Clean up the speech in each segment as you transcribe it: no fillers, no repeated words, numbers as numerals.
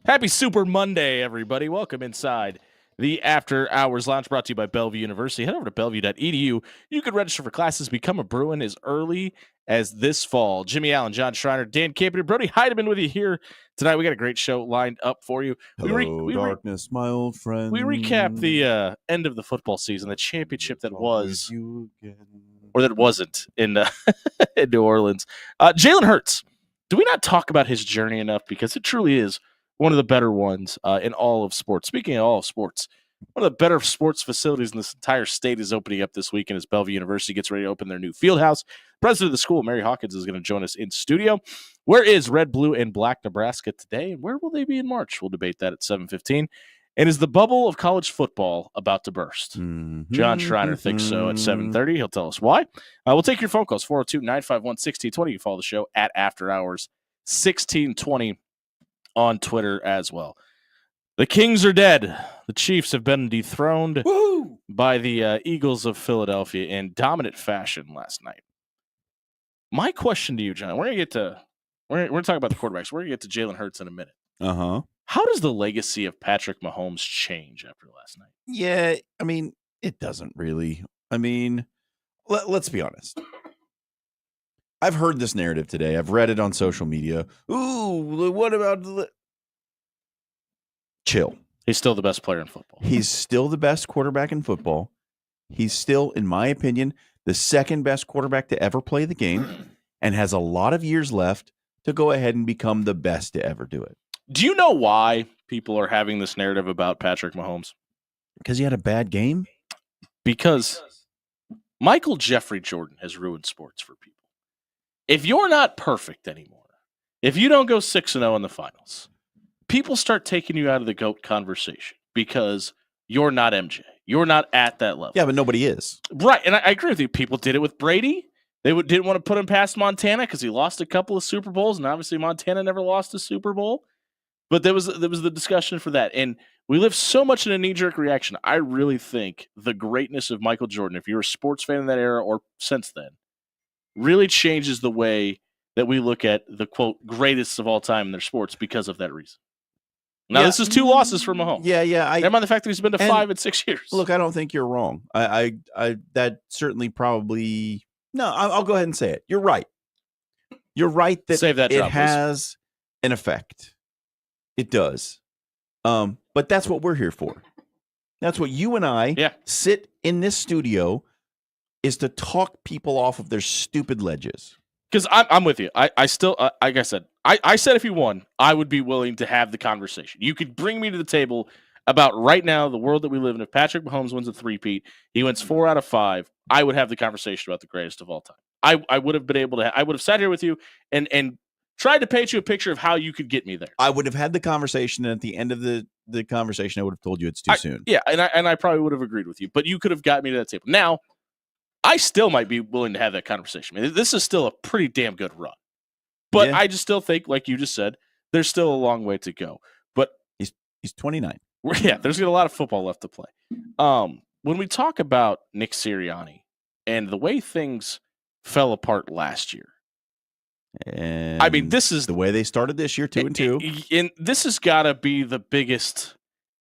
Happy Super Monday, everybody. Welcome inside the After Hours Lounge brought to you by Bellevue University. Head over to bellevue.edu. You can register for classes, become a Bruin as early as this fall. Jimmy Allen, John Schreiner, Dan Capitan, Brody Heidemann with you here tonight. We got a great show lined up for you. Hello, darkness, my old friend. We recap the end of the football season, the championship that was, or that wasn't in, in New Orleans. Jalen Hurts. Do we not talk about his journey enough? Because it truly is one of the better ones in all of sports. Speaking of all of sports, one of the better sports facilities in this entire state is opening up this weekend as Bellevue University gets ready to open their new field house. President of the school, Mary Hawkins, is going to join us in studio. Where is red, blue, and black Nebraska today, and where will they be in March? We'll debate that at 7:15. And is the bubble of college football about to burst? Mm-hmm. John Schreiner thinks so at 7:30. He'll tell us why. We'll take your phone calls, 402-951-1620. You follow the show at After Hours 1620 on Twitter as well. The Kings are dead. The Chiefs have been dethroned by the Eagles of Philadelphia in dominant fashion last night. My question to you, John, we're going to talk about the quarterbacks. We're going to get to Jalen Hurts in a minute. Uh-huh. How does the legacy of Patrick Mahomes change after last night? Yeah, I mean, it doesn't really. I mean, let's be honest. I've heard this narrative today. I've read it on social media. Ooh, what about chill? He's still the best player in football. He's still the best quarterback in football. He's still, in my opinion, the second best quarterback to ever play the game and has a lot of years left to go ahead and become the best to ever do it. Do you know why people are having this narrative about Patrick Mahomes? Because he had a bad game? Because Michael Jeffrey Jordan has ruined sports for people. If you're not perfect anymore, if you don't go 6-0 in the finals, people start taking you out of the GOAT conversation because you're not MJ. You're not at that level. Yeah, but nobody is. Right, and I agree with you. People did it with Brady. They didn't want to put him past Montana because he lost a couple of Super Bowls, and obviously Montana never lost a Super Bowl. But there was the discussion for that. And we live so much in a knee-jerk reaction. I really think the greatness of Michael Jordan, if you're a sports fan in that era or since then, really changes the way that we look at the, quote, greatest of all time in their sports because of that reason. Now, This is 2 losses for Mahomes. Yeah. Never mind the fact that he's been to 5 in 6 years. Look, I don't think you're wrong. I that certainly probably no. I'll go ahead and say it. You're right. You're right that Save that it drop, has an effect. It does. But that's what we're here for. That's what you and I sit in this studio is to talk people off of their stupid ledges. Because I'm with you. I still, like I said, I said if he won, I would be willing to have the conversation. You could bring me to the table about right now, the world that we live in. If Patrick Mahomes wins a three-peat, he wins 4 out of 5, I would have the conversation about the greatest of all time. I would have been able to, I would have sat here with you and tried to paint you a picture of how you could get me there. I would have had the conversation, and at the end of the conversation, I would have told you it's too soon. Yeah, and I probably would have agreed with you, but you could have got me to that table. Now, I still might be willing to have that conversation. I mean, this is still a pretty damn good run. But I just still think, like you just said, there's still a long way to go. But he's 29. Yeah, there's got a lot of football left to play. When we talk about Nick Sirianni and the way things fell apart last year, and I mean, this is the way they started this year, 2-2. And this has got to be the biggest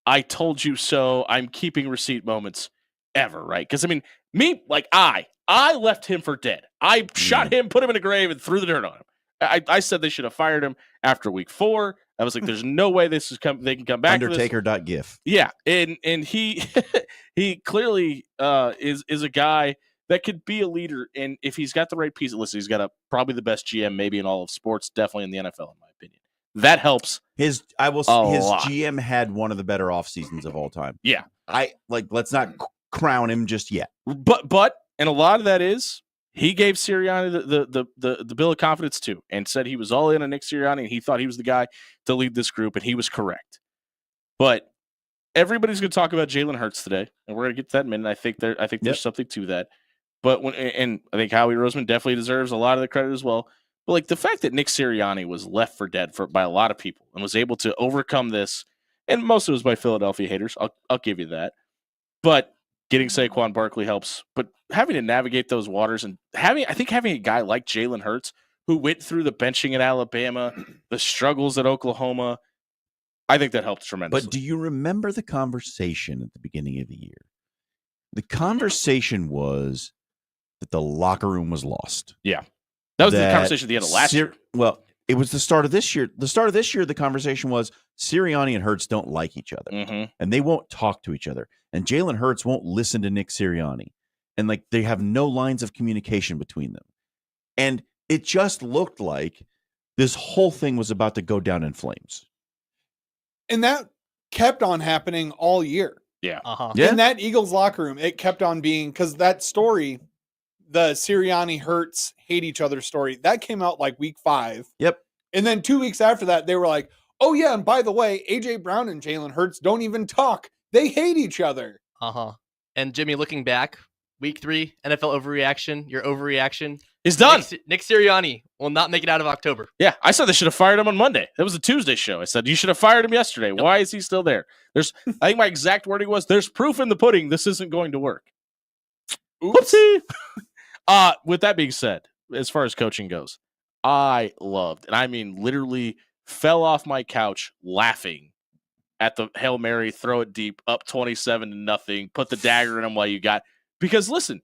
"I told you so, I'm keeping receipt" moments ever, right? Because I mean, me, like I left him for dead. I shot him, put him in a grave, and threw the dirt on him. I said they should have fired him after week 4. I was like, "There's no way they can come back." Undertaker.gif. Yeah, and he he clearly is a guy that could be a leader, and if he's got the right piece, listen, he's got probably the best GM maybe in all of sports, definitely in the NFL, in my opinion. That helps. His GM had one of the better off seasons of all time. Yeah, let's not crown him just yet. But and a lot of that is he gave Sirianni the bill of confidence too, and said he was all in on Nick Sirianni, and he thought he was the guy to lead this group, and he was correct. But everybody's going to talk about Jalen Hurts today, and we're going to get to that in a minute. I think there's something to that. But and I think Howie Roseman definitely deserves a lot of the credit as well. But like the fact that Nick Sirianni was left for dead by a lot of people and was able to overcome this, and most of it was by Philadelphia haters. I'll give you that. But getting Saquon Barkley helps. But having to navigate those waters and having a guy like Jalen Hurts who went through the benching at Alabama, the struggles at Oklahoma, I think that helped tremendously. But do you remember the conversation at the beginning of the year? The conversation was that the locker room was lost. Yeah. That was the conversation at the end of last year. Well, it was the start of this year. The start of this year, the conversation was Sirianni and Hurts don't like each other. And they won't talk to each other. And Jalen Hurts won't listen to Nick Sirianni. And like they have no lines of communication between them. And it just looked like this whole thing was about to go down in flames. And that kept on happening all year. Yeah. In that Eagles locker room, it kept on being, because that story, the Sirianni Hurts hate each other story, that came out like week 5. Yep. And then 2 weeks after that, they were like, oh yeah, and by the way, AJ Brown and Jalen Hurts don't even talk. They hate each other. And Jimmy, looking back, week 3, NFL overreaction, your overreaction is done. Nick Sirianni will not make it out of October. Yeah, I said they should have fired him on Monday. That was a Tuesday show. I said, you should have fired him yesterday. Why is he still there? I think my exact wording was, there's proof in the pudding this isn't going to work. Whoopsie. With that being said, as far as coaching goes, I loved, and I mean literally fell off my couch laughing at the Hail Mary, throw it deep, up 27-0, put the dagger in him while you got. Because listen,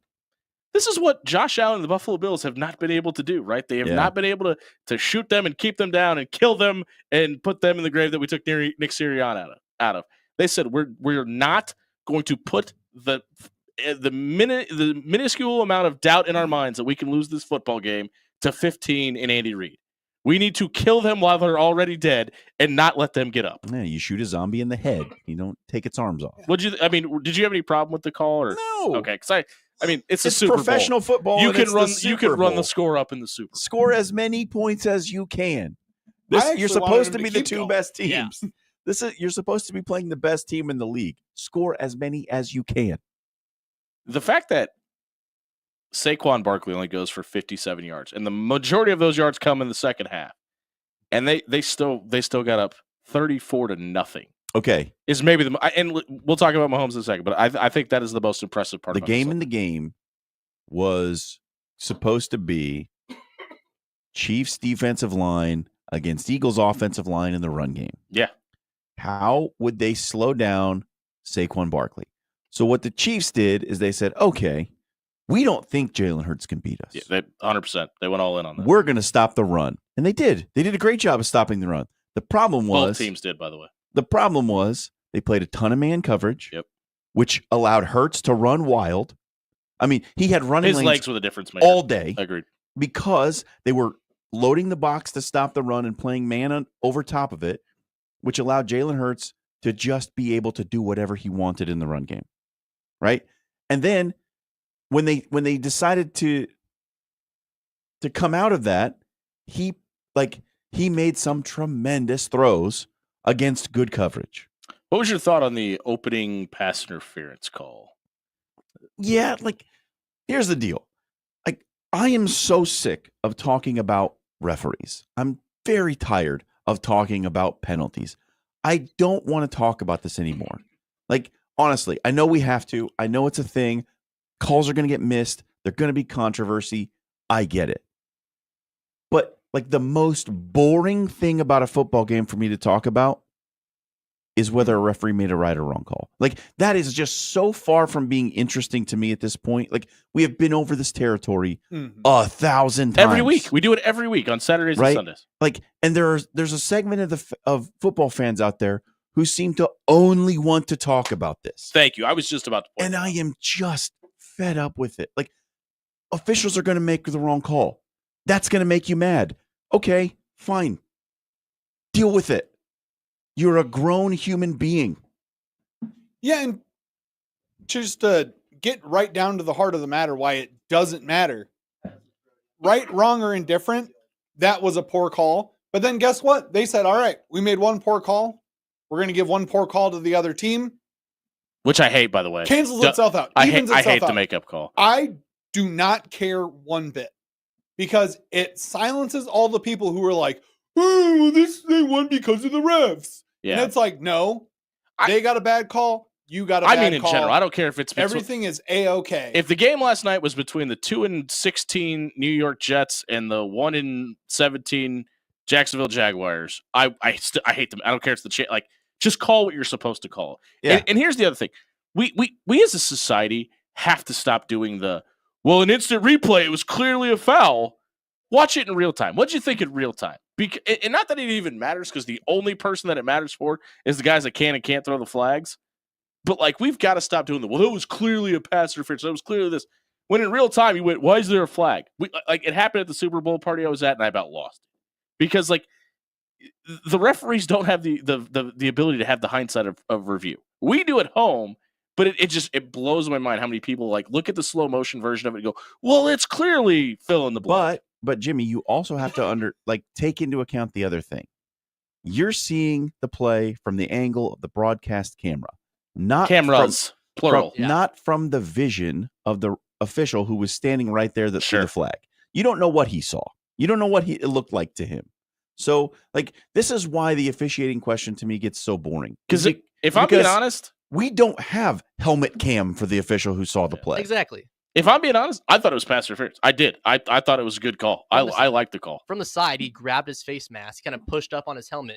this is what Josh Allen and the Buffalo Bills have not been able to do, right? They have not been able to shoot them and keep them down and kill them and put them in the grave that we took Nick Sirianni out of. They said we're not going to put the minuscule amount of doubt in our minds that we can lose this football game to 15 in Andy Reid. We need to kill them while they're already dead and not let them get up. Yeah, you shoot a zombie in the head. You don't take its arms off. Did you have any problem with the call? Or? No. Okay, because I mean, it's a Super Bowl. Professional football. You can run the score up in the Super Bowl. Score as many points as you can. You're supposed to be the two best teams. Yeah. You're supposed to be playing the best team in the league. Score as many as you can. The fact that Saquon Barkley only goes for 57 yards, and the majority of those yards come in the second half, and they still got up 34-0. Okay, is maybe and we'll talk about Mahomes in a second, but I think that is the most impressive part. The game in the game was supposed to be Chiefs defensive line against Eagles offensive line in the run game. Yeah, how would they slow down Saquon Barkley? So what the Chiefs did is they said, okay, we don't think Jalen Hurts can beat us. Yeah, they 100%. They went all in on that. We're going to stop the run. And they did. They did a great job of stopping the run. The problem was... Both teams did, by the way. The problem was they played a ton of man coverage, which allowed Hurts to run wild. I mean, he had running His lanes legs were the difference maker all day. Agreed. Because they were loading the box to stop the run and playing man over top of it, which allowed Jalen Hurts to just be able to do whatever he wanted in the run game. Right? And then when they decided to come out of that, he made some tremendous throws against good coverage. What was your thought on the opening pass interference call? Yeah, here's the deal. I am so sick of talking about referees. I'm very tired of talking about penalties. I don't want to talk about this anymore. Honestly, I know we have to. I know it's a thing. Calls are going to get missed. They're going to be controversy. I get it. But the most boring thing about a football game for me to talk about is whether a referee made a right or wrong call. That is just so far from being interesting to me at this point. We have been over this territory 1,000 times. Every week. We do it every week on Saturdays and Sundays. And there's a segment of football fans out there who seem to only want to talk about this. Thank you. I was just about to point And I am just fed up with it. Officials are going to make the wrong call. That's going to make you mad. Okay, fine. Deal with it. You're a grown human being. Yeah, and just to get right down to the heart of the matter, why it doesn't matter. Right, wrong, or indifferent, that was a poor call. But then guess what? They said, all right, we made one poor call. We're going to give one poor call to the other team. Which I hate, by the way. Cancels itself out. I hate the makeup call. I do not care one bit because it silences all the people who are like, oh, they won because of the refs. Yeah. And it's no, they got a bad call. You got a bad call. I mean, in general, I don't care if it's everything is A-okay. If the game last night was between the 2-16 New York Jets and the 1-17 Jacksonville Jaguars. I hate them. I don't care. It's the like. Just call what you're supposed to call. Yeah. And here's the other thing: we as a society have to stop doing the an instant replay. It was clearly a foul. Watch it in real time. What'd you think in real time? And not that it even matters, because the only person that it matters for is the guys that can and can't throw the flags. But like, we've got to stop doing that was clearly a pass interference. That was clearly this. When in real time, you went, why is there a flag? It happened at the Super Bowl party I was at, and I about lost. Because like, the referees don't have the ability to have the hindsight of review. We do at home, but it blows my mind how many people like look at the slow motion version of it and go, well, it's clearly fill in the blank. But Jimmy, you also have to take into account the other thing. You're seeing the play from the angle of the broadcast camera, not cameras, plural, not from the vision of the official who was standing right there that threw the flag. You don't know what he saw. You don't know what it looked like to him. So, like, this is why the officiating question to me gets so boring. Because if I'm being honest, we don't have helmet cam for the official who saw the play. Exactly. If I'm being honest, I thought it was pass interference. I did. I thought it was a good call. I liked the call. From the side, he grabbed his face mask, kind of pushed up on his helmet,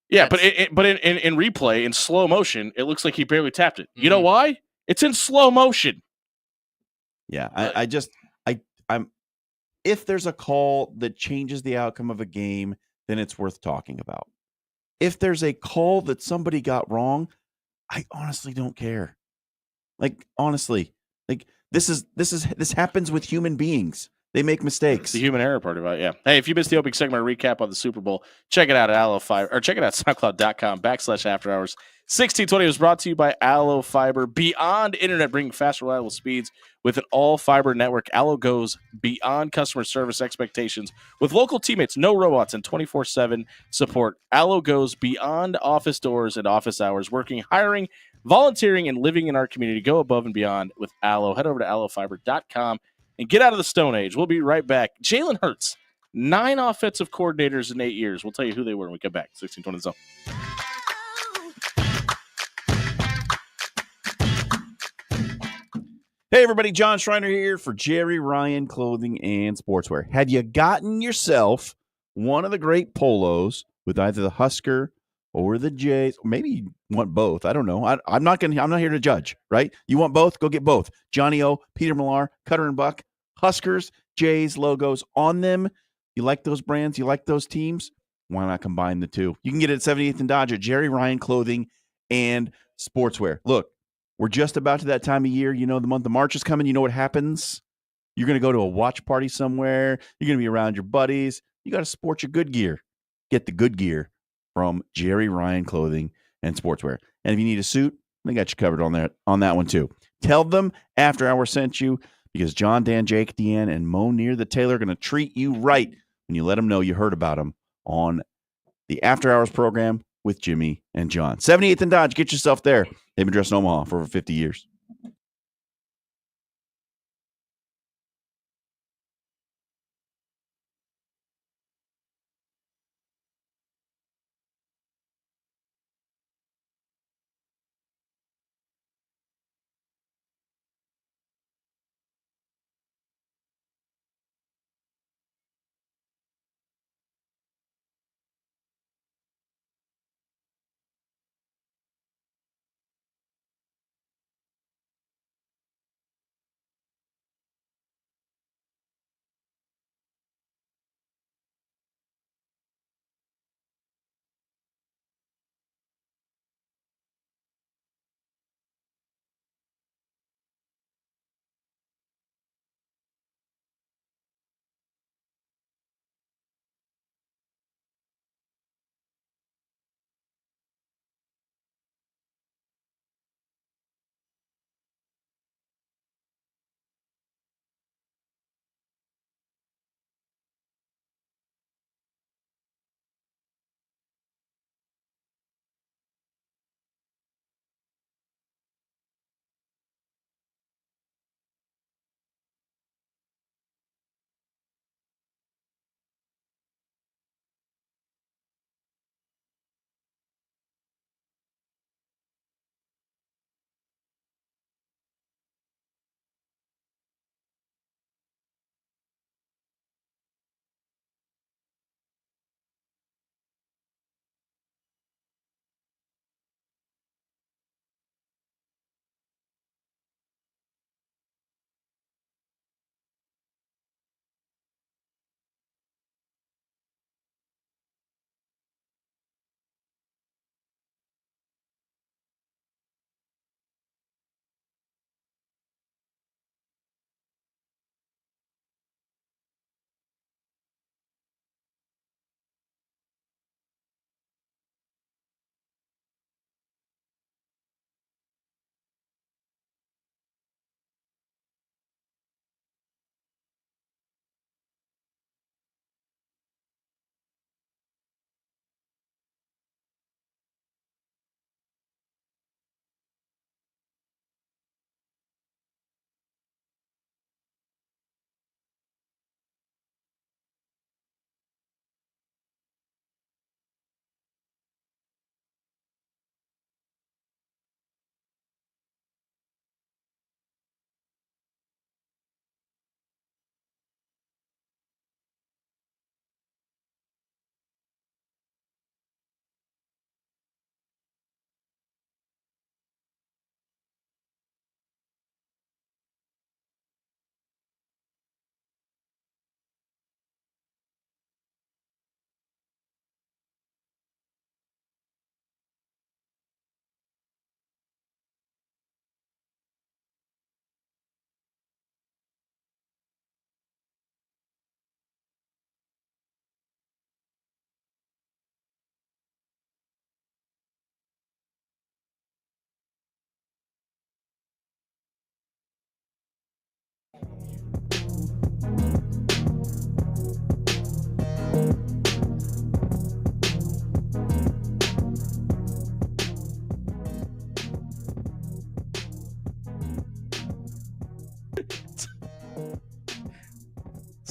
Yeah, but in replay, in slow motion, it looks like he barely tapped it. You know why? It's in slow motion. Yeah, I'm. If there's a call that changes the outcome of a game, then it's worth talking about. If there's a call that somebody got wrong, I honestly don't care. Like, honestly, like this happens with human beings. They make mistakes. The human error part of it, yeah. Hey, if you missed the opening segment recap on the Super Bowl, check it out at Allo Fiber, or check it out at SoundCloud.com/After Hours. 1620 was brought to you by Allo Fiber. Beyond internet, bringing fast, reliable speeds with an all-fiber network. Allo goes beyond customer service expectations with local teammates, no robots, and 24/7 support. Allo goes beyond office doors and office hours, working, hiring, volunteering, and living in our community. Go above and beyond with Allo. Head over to allofiber.com and get out of the Stone Age. We'll be right back. Jalen Hurts, 9 offensive coordinators in 8 years. We'll tell you who they were when we come back. 1620 Zone. Hey, everybody. John Schreiner here for Jerry Ryan Clothing and Sportswear. Have you gotten yourself one of the great polos with either the Husker or the Jays? Maybe you want both. I don't know. I'm not here to judge, right? You want both? Go get both. Johnny O, Peter Millar, Cutter and Buck, Huskers, Jays logos on them. You like those brands? You like those teams? Why not combine the two? You can get it at 78th and Dodge at Jerry Ryan Clothing and Sportswear. Look, we're just about to that time of year. You know, the month of March is coming. You know what happens? You're going to go to a watch party somewhere. You're going to be around your buddies. You got to sport your good gear. Get the good gear from Jerry Ryan Clothing and Sportswear. And if you need a suit, they got you covered on that one too. Tell them After Hours sent you, because John, Dan, Jake, Deanne, and Mo Near the Taylor are going to treat you right when you let them know you heard about them on the After Hours program with Jimmy and John. 78th and Dodge, get yourself there. They've been dressed in Omaha for over 50 years.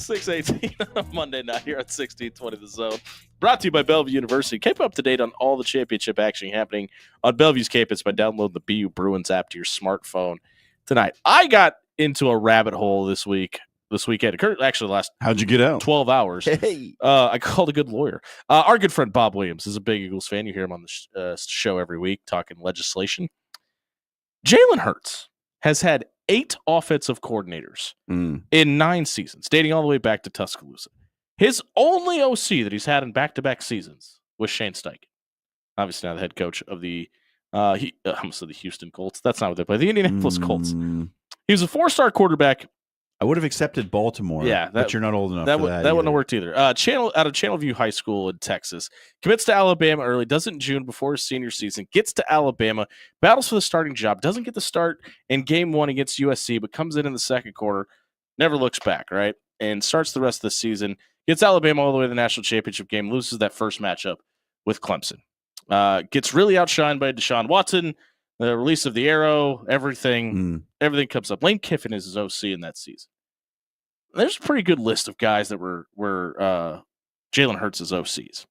6:18 on Monday night here at 1620 The Zone. Brought to you by Bellevue University. Keep up to date on all the championship action happening on Bellevue's campus by downloading the BU Bruins app to your smartphone tonight. I got into a rabbit hole this weekend. Actually, the last How'd you get out? 12 hours. Hey. I called a good lawyer. Our good friend Bob Williams is a big Eagles fan. You hear him on the show every week talking legislation. Jalen Hurts has had 8 offensive coordinators in 9 seasons, dating all the way back to Tuscaloosa. His only OC that he's had in back-to-back seasons was Shane Steichen. Obviously now the head coach of the the Houston Colts. That's not what they play. The Indianapolis Colts. He was a 4-star quarterback. I would have accepted Baltimore, but you're not old enough that for that. That wouldn't have worked either. Out of Channelview High School in Texas. Commits to Alabama early, doesn't in June before his senior season, gets to Alabama, battles for the starting job, doesn't get the start in game 1 against USC, but comes in the second quarter, never looks back, right? And starts the rest of the season, gets Alabama all the way to the national championship game, loses that first matchup with Clemson. Gets really outshined by Deshaun Watson, the release of the arrow, everything comes up. Lane Kiffin is his OC in that season. There's a pretty good list of guys that were Jalen Hurts' OCs.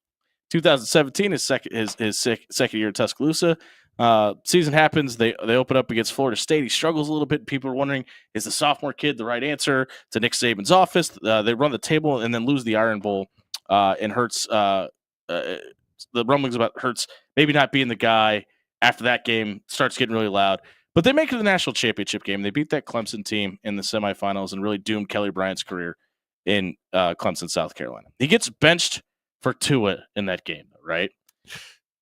2017, his second year at Tuscaloosa. Season happens. They open up against Florida State. He struggles a little bit. People are wondering, is the sophomore kid the right answer to Nick Saban's office? They run the table and then lose the Iron Bowl. And Hurts, the rumblings about Hurts maybe not being the guy after that game starts getting really loud. But they make it to the national championship game. They beat that Clemson team in the semifinals and really doomed Kelly Bryant's career in Clemson, South Carolina. He gets benched for Tua in that game, right?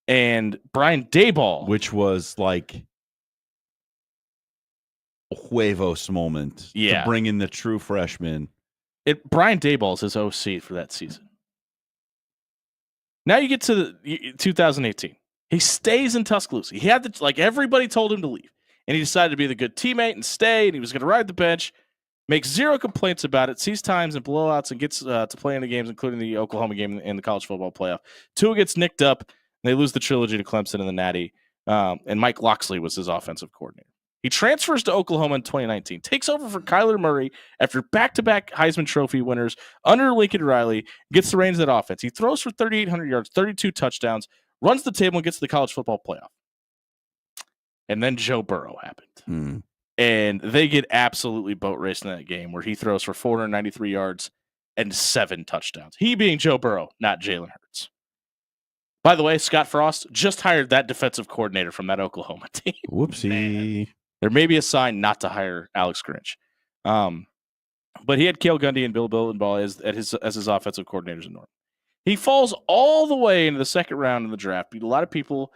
And Brian Daboll, which was like a huevos moment to bring in the true freshman. Brian Daboll is his OC for that season. Now you get to 2018. He stays in Tuscaloosa. He had everybody told him to leave. And he decided to be the good teammate and stay, and he was going to ride the bench, makes 0 complaints about it, sees times and blowouts, and gets to play in the games, including the Oklahoma game in the college football playoff. Tua gets nicked up, and they lose the trilogy to Clemson in the Natty, and Mike Locksley was his offensive coordinator. He transfers to Oklahoma in 2019, takes over for Kyler Murray after back-to-back Heisman Trophy winners under Lincoln Riley, gets the reins of that offense. He throws for 3,800 yards, 32 touchdowns, runs the table, and gets to the college football playoff. And then Joe Burrow happened. And they get absolutely boat raced in that game where he throws for 493 yards and 7 touchdowns. He being Joe Burrow, not Jalen Hurts. By the way, Scott Frost just hired that defensive coordinator from that Oklahoma team. Whoopsie. Man. There may be a sign not to hire Alex Grinch. But he had Cale Gundy and Bill Billenbaugh as his offensive coordinators in North. He falls all the way into the second round in the draft. A lot of people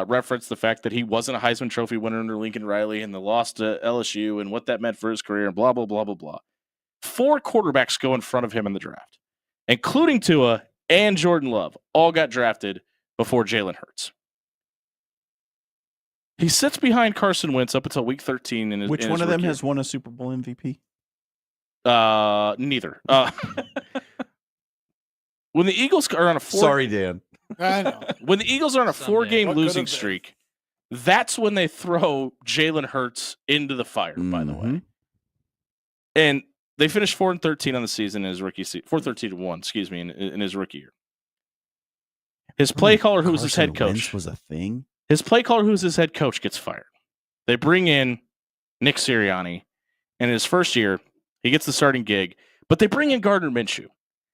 reference the fact that he wasn't a Heisman Trophy winner under Lincoln Riley and the loss to LSU and what that meant for his career and blah, blah, blah, blah, blah. 4 quarterbacks go in front of him in the draft, including Tua and Jordan Love, all got drafted before Jalen Hurts. He sits behind Carson Wentz up until week 13. Which one of them has won a Super Bowl MVP? Neither. When the Eagles are on a 4... Sorry, Dan. I know. When the Eagles are on a 4-game losing streak, that's when they throw Jalen Hurts into the fire, by the way. And they finished 4-13 on the season in his rookie season. 4-13-1, excuse me, in his rookie year. His play caller, who was his head coach, Wentz was a thing. His play caller, who was his head coach, gets fired. They bring in Nick Sirianni, and in his first year, he gets the starting gig, but they bring in Gardner Minshew.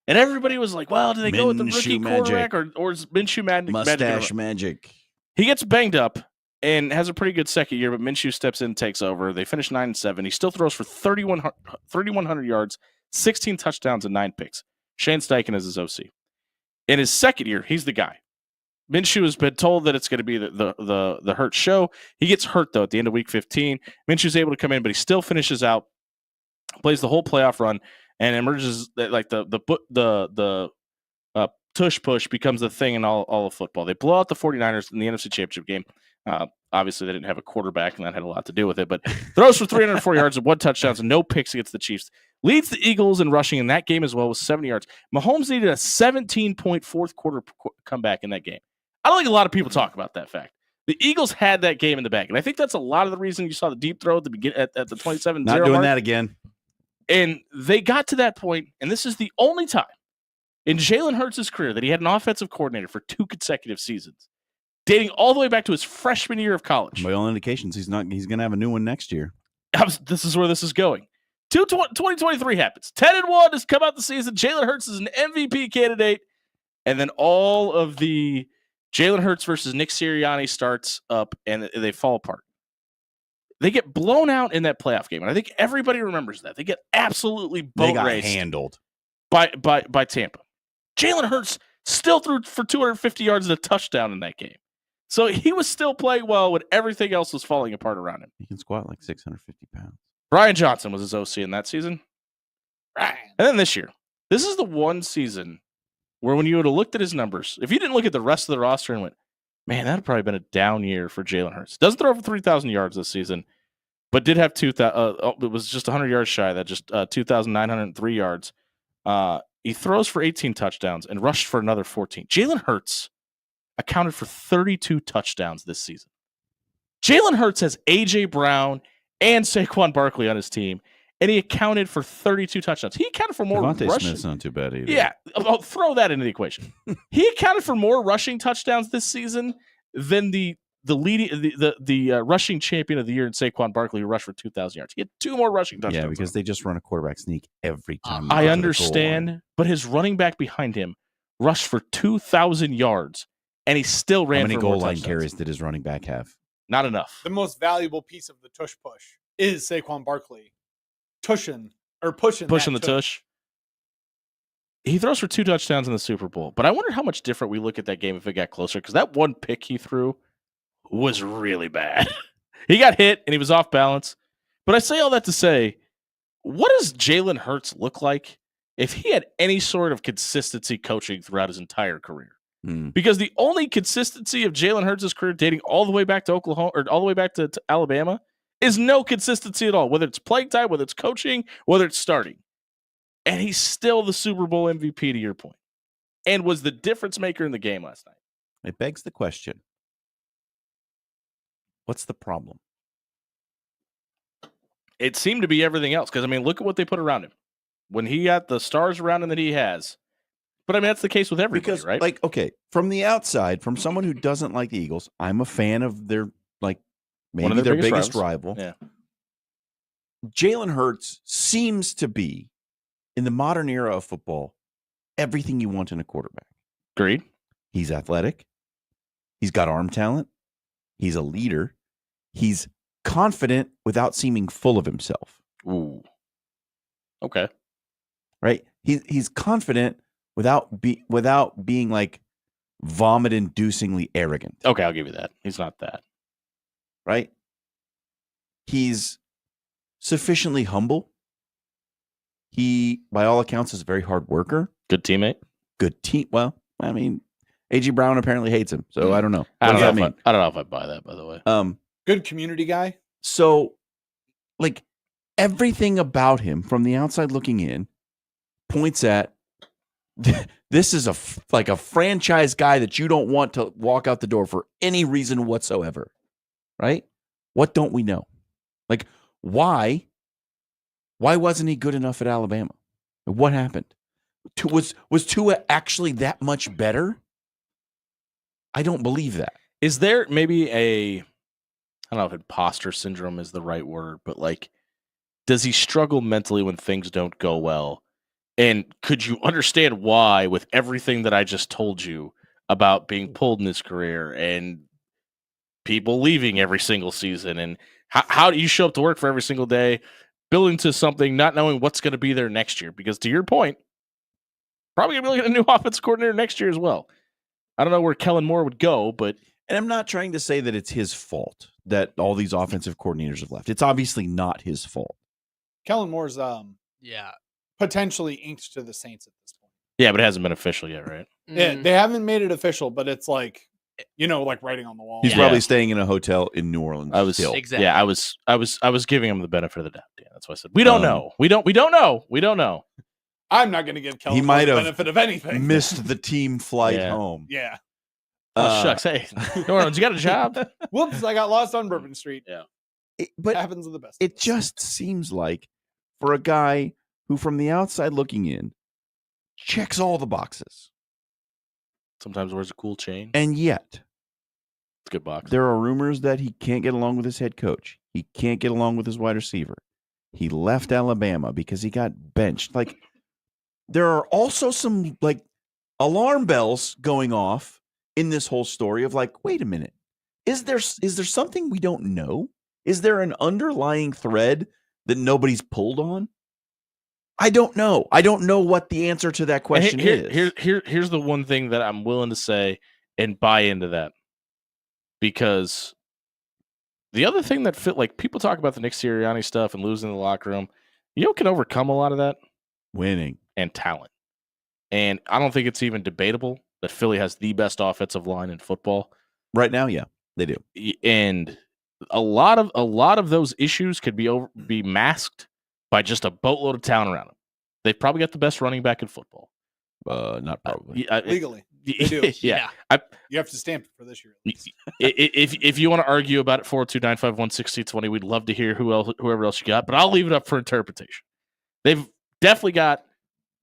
And everybody was like, well, do they go with the rookie quarterback or is Minshew Mustache magic? He gets banged up and has a pretty good second year, but Minshew steps in and takes over. They finish 9-7. He still throws for 3,100 yards, 16 touchdowns, and 9 picks. Shane Steichen is his OC. In his second year, he's the guy. Minshew has been told that it's going to be the Hurts show. He gets hurt, though, at the end of week 15. Minshew's able to come in, but he still finishes out, plays the whole playoff run, and emerges like the tush push becomes the thing in all of football. They blow out the 49ers in the NFC Championship game. Obviously, they didn't have a quarterback, and that had a lot to do with it. But throws for 304 yards and 1 touchdown and no picks against the Chiefs. Leads the Eagles in rushing in that game as well with 70 yards. Mahomes needed a 17-point fourth quarter comeback in that game. I don't think a lot of people talk about that fact. The Eagles had that game in the bag, and I think that's a lot of the reason you saw the deep throw at the beginning at the 27-0 Not doing mark. that again. And they got to that point, and this is the only time in Jalen Hurts' career that he had an offensive coordinator for 2 consecutive seasons, dating all the way back to his freshman year of college. By all indications, he's going to have a new one next year. This is where this is going. 2023 happens. 10-1 has come out the season. Jalen Hurts is an MVP candidate. And then all of the Jalen Hurts versus Nick Sirianni starts up, and they fall apart. They get blown out in that playoff game, and I think everybody remembers that. They get absolutely boat raced, handled by Tampa. Jalen Hurts still threw for 250 yards and a touchdown in that game. So he was still playing well when everything else was falling apart around him. He can squat like 650 pounds. Brian Johnson was his OC in that season. Right. And then this year. This is the one season where when you would have looked at his numbers, if you didn't look at the rest of the roster and went, man, that would probably been a down year for Jalen Hurts. Doesn't throw for 3,000 yards this season, but did have it was just 100 yards shy of that, just 2,903 yards. He throws for 18 touchdowns and rushed for another 14. Jalen Hurts accounted for 32 touchdowns this season. Jalen Hurts has A.J. Brown and Saquon Barkley on his team, and he accounted for 32 touchdowns. He accounted for more Devontae rushing. Smith's not too bad either. Yeah, I'll throw that into the equation. He accounted for more rushing touchdowns this season than the rushing champion of the year in Saquon Barkley, who rushed for 2,000 yards. He had 2 more rushing touchdowns. Yeah, because they just run a quarterback sneak every time. I understand, but his running back behind him rushed for 2,000 yards, and he still ran. How many for goal more line touchdowns. carries did his running back have? Not enough. The most valuable piece of the tush push is Saquon Barkley pushing the tush. He throws for 2 touchdowns in the Super Bowl, but I wonder how much different we look at that game if it got closer, because that one pick he threw was really bad. He got hit and he was off balance. But I say all that to say, what does Jalen Hurts look like if he had any sort of consistency coaching throughout his entire career? Because the only consistency of Jalen Hurts' career dating all the way back to Oklahoma or all the way back to Alabama is no consistency at all, whether it's playing time, whether it's coaching, whether it's starting. And he's still the Super Bowl MVP, to your point, and was the difference maker in the game last night. It begs the question, what's the problem? It seemed to be everything else, because, I mean, look at what they put around him. When he got the stars around him that he has. But, I mean, that's the case with everybody, Because, right? like, okay, from the outside, from someone who doesn't like the Eagles, I'm a fan of their, like, maybe their biggest rival. Yeah. Jalen Hurts seems to be, in the modern era of football, everything you want in a quarterback. Agreed. He's athletic. He's got arm talent. He's a leader. He's confident without seeming full of himself. Ooh. Okay. Right? He's confident without being like vomit-inducingly arrogant. Okay, I'll give you that. He's not that. Right? He's sufficiently humble. He, by all accounts, is a very hard worker. Good teammate. Good team. Well, I mean, A.J. Brown apparently hates him, so I don't know. I don't know if I buy that, by the way. Good community guy. So, like, everything about him from the outside looking in points at this is a franchise guy that you don't want to walk out the door for any reason whatsoever, right? What don't we know? Like, why wasn't he good enough at Alabama? What happened? Was Tua actually that much better? I don't believe that. Is there maybe I don't know if imposter syndrome is the right word, but like, does he struggle mentally when things don't go well? And could you understand why, with everything that I just told you about being pulled in his career and people leaving every single season, and how do you show up to work for every single day, building to something, not knowing what's going to be there next year? Because to your point, probably going to be looking at a new offensive coordinator next year as well. I don't know where Kellen Moore would go, but... And I'm not trying to say that it's his fault that all these offensive coordinators have left. It's obviously not his fault. Kellen Moore's potentially inked to the Saints at this point. Yeah, but it hasn't been official yet, right? Yeah, they haven't made it official, but it's like, like writing on the wall. He's probably staying in a hotel in New Orleans. Exactly. Yeah, I was giving him the benefit of the doubt. Yeah, that's why I said we don't know. We don't know. I'm not going to give Kellen Moore the benefit of anything. Missed the team flight home. Yeah. Oh, shucks. Hey, New Orleans, you got a job? Whoops, I got lost on Bourbon Street. Yeah. But happens to the best. It just seems like for a guy who, from the outside looking in, checks all the boxes. Sometimes wears a cool chain. And yet, it's a good box. There are rumors that he can't get along with his head coach. He can't get along with his wide receiver. He left Alabama because he got benched. Like, there are also some like alarm bells going off in this whole story of like, wait a minute. Is there something we don't know? Is there an underlying thread that nobody's pulled on? I don't know. I don't know what the answer to that question is. Here's the one thing that I'm willing to say and buy into that. Because the other thing that like people talk about the Nick Sirianni stuff and losing the locker room, you know what can overcome a lot of that? Winning. And talent. And I don't think it's even debatable that Philly has the best offensive line in football. Right now, yeah, they do. And a lot of those issues could be masked by just a boatload of talent around them. They've probably got the best running back in football. Not probably. Legally. They do. Yeah. You have to stamp it for this year. If you want to argue about it, 429516020, we'd love to hear whoever else you got, but I'll leave it up for interpretation. They've definitely got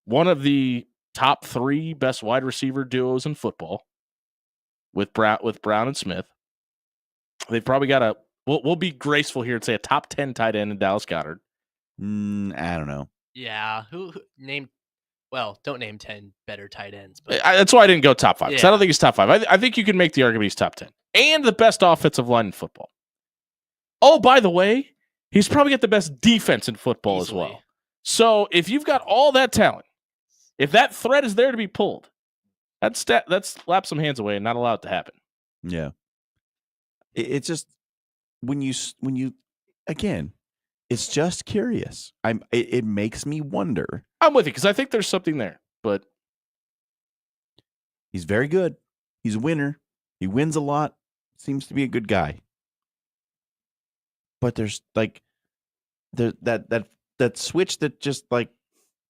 one of the top 3 best wide receiver duos in football with Brown and Smith. They've probably got we'll be graceful here and say a top 10 tight end in Dallas Goedert. I don't know. Yeah, who named? Well, don't name 10 better tight ends. But that's why I didn't go top 5. Because Yeah. I don't think he's top 5. I think you can make the argument he's top 10. And the best offensive line in football. Oh, by the way, he's probably got the best defense in football Easily. as well. So if you've got all that talent, if that thread is there to be pulled, that's slap some hands away and not allow it to happen. Yeah. It's just when you again, it's just curious. It makes me wonder. I'm with you because I think there's something there, but he's very good. He's a winner. He wins a lot. Seems to be a good guy. But there's like that switch that just like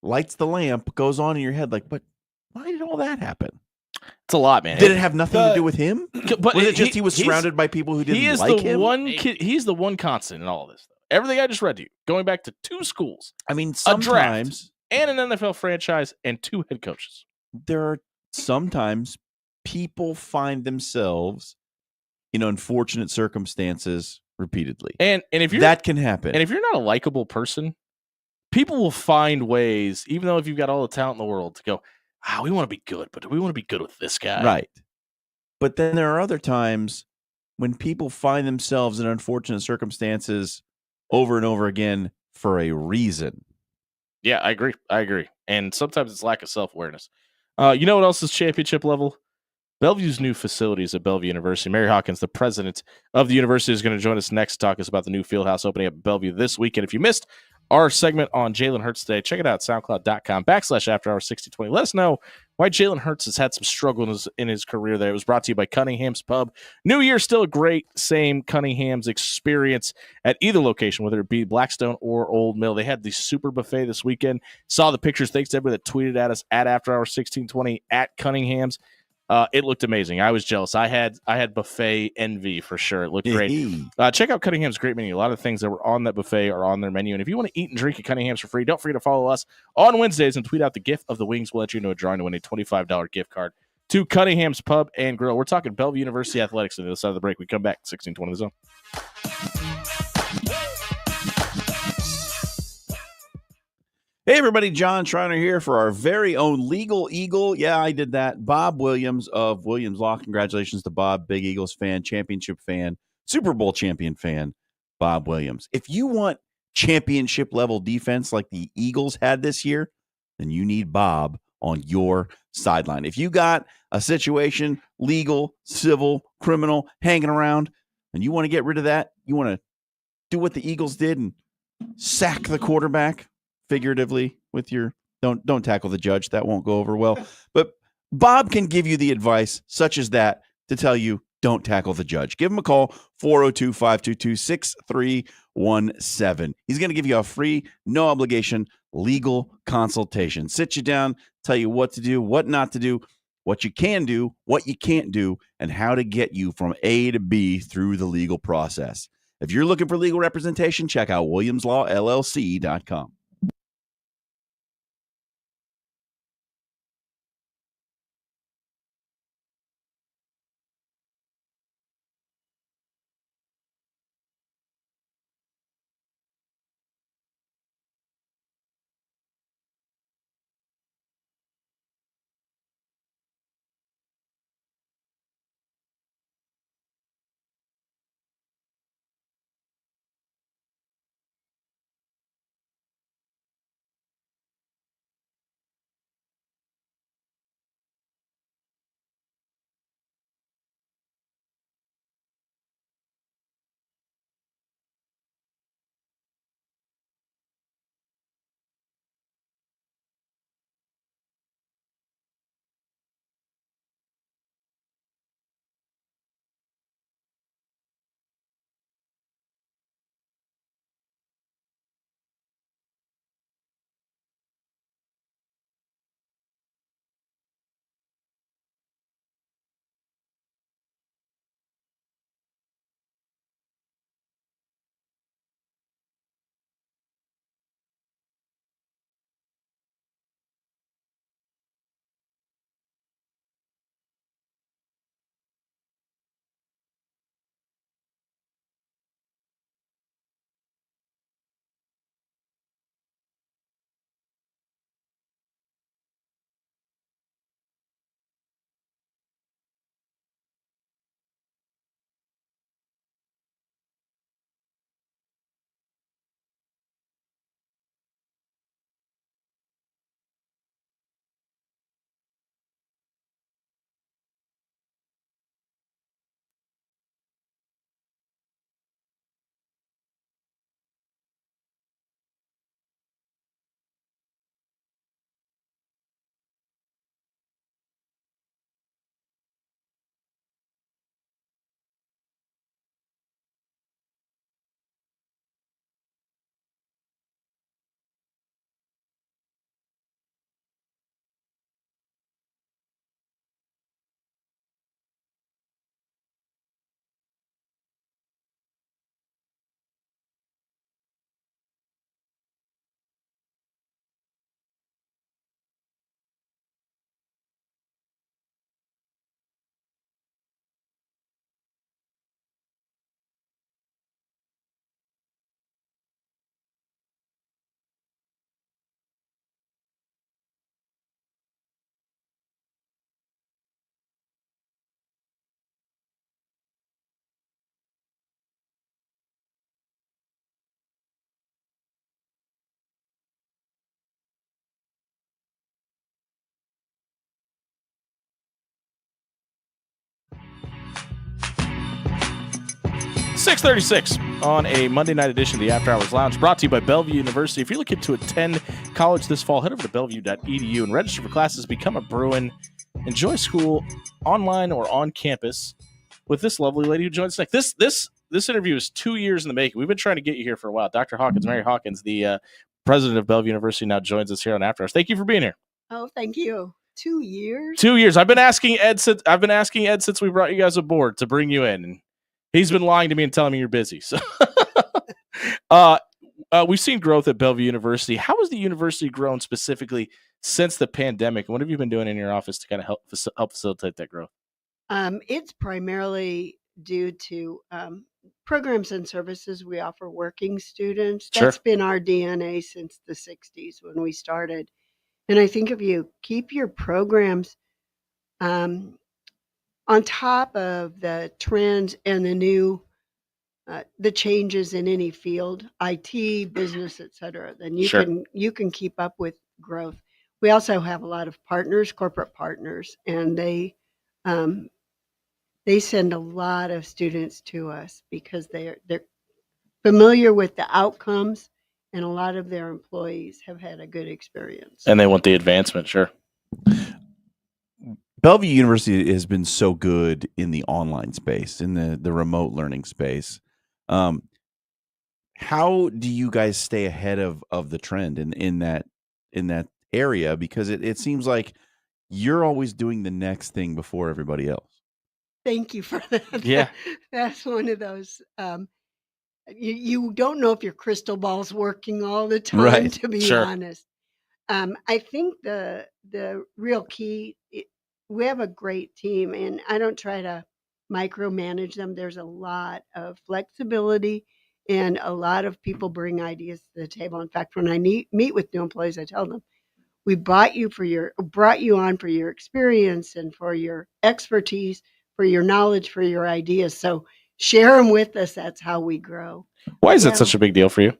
lights the lamp goes on in your head. Like, but why did all that happen? It's a lot, man. Did it have nothing to do with him? But was it just he was surrounded by people who didn't like him? He's the one constant in all of this. Everything I just read to you, going back to 2 schools. I mean, a draft, sometimes and an NFL franchise and 2 head coaches. There are sometimes people find themselves in unfortunate circumstances repeatedly. And if you're that can happen. And if you're not a likable person, people will find ways, even though if you've got all the talent in the world, to go, we want to be good, but do we want to be good with this guy? Right. But then there are other times when people find themselves in unfortunate circumstances over and over again for a reason. Yeah, I agree. And sometimes it's lack of self-awareness. You know what else is championship level? Bellevue's new facilities at Bellevue University. Mary Hawkins, the president of the university, is going to join us next to talk us about the new field house opening up at Bellevue this weekend. If you missed our segment on Jalen Hurts today, check it out, soundcloud.com/afterhour6020. Let us know why Jalen Hurts has had some struggles in his career there. It was brought to you by Cunningham's Pub. New Year, still a great same Cunningham's experience at either location, whether it be Blackstone or Old Mill. They had the super buffet this weekend. Saw the pictures. Thanks to everybody that tweeted at us at AfterHour1620 at Cunningham's. It looked amazing. I was jealous. I had buffet envy for sure. It looked great. Check out Cunningham's great menu. A lot of things that were on that buffet are on their menu. And if you want to eat and drink at Cunningham's for free, don't forget to follow us on Wednesdays and tweet out the gift of the wings. We'll let you know a drawing to win a $25 gift card to Cunningham's Pub and Grill. We're talking Bellevue University Athletics on the other side of the break. We come back 1620 The Zone. Hey, everybody, John Schreiner here for our very own Legal Eagle. Yeah, I did that. Bob Williams of Williams Law. Congratulations to Bob, big Eagles fan, championship fan, Super Bowl champion fan, Bob Williams. If you want championship level defense like the Eagles had this year, then you need Bob on your sideline. If you got a situation, legal, civil, criminal, hanging around, and you want to get rid of that, you want to do what the Eagles did and sack the quarterback, figuratively, with your don't tackle the judge. That won't go over well. But Bob can give you the advice such as that to tell you don't tackle the judge. Give him a call, 402-522-6317. He's going to give you a free, no obligation legal consultation. Sit you down, tell you what to do, what not to do, what you can do, what you can't do, and how to get you from A to B through the legal process. If you're looking for legal representation, check out WilliamsLawLLC.com. 6:36 on a Monday night edition of the After Hours Lounge, brought to you by Bellevue University. If you're looking to attend college this fall, head over to bellevue.edu and register for classes, become a Bruin, enjoy school online or on campus with this lovely lady who joins us next. This interview is 2 years in the making. We've been trying to get you here for a while. Dr. Hawkins, Mary Hawkins, the president of Bellevue University, now joins us here on After Hours. Thank you for being here. Oh, thank you. 2 years? 2 years. I've been asking Ed since we brought you guys aboard to bring you in, and he's been lying to me and telling me you're busy. So, we've seen growth at Bellevue University. How has the university grown specifically since the pandemic? And what have you been doing in your office to kind of help facilitate that growth? It's primarily due to programs and services we offer working students. Sure. That's been our DNA since the 60s when we started. And I think if you keep your programs on top of the trends and the new the changes in any field, IT, business, et cetera, then you can keep up with growth. We also have a lot of partners, corporate partners, and they send a lot of students to us because they're familiar with the outcomes, and a lot of their employees have had a good experience. And they want the advancement, sure. Bellevue University has been so good in the online space, in the remote learning space. How do you guys stay ahead of the trend in that area? Because it seems like you're always doing the next thing before everybody else. Thank you for that. Yeah. That's one of those. You don't know if your crystal ball's working all the time, Right. to be Sure. honest. I think the real key, we have a great team, and I don't try to micromanage them. There's a lot of flexibility, and a lot of people bring ideas to the table. In fact, when I meet with new employees, I tell them, we brought you on for your experience and for your expertise, for your knowledge, for your ideas. So share them with us. That's how we grow. Why is that such a big deal for you?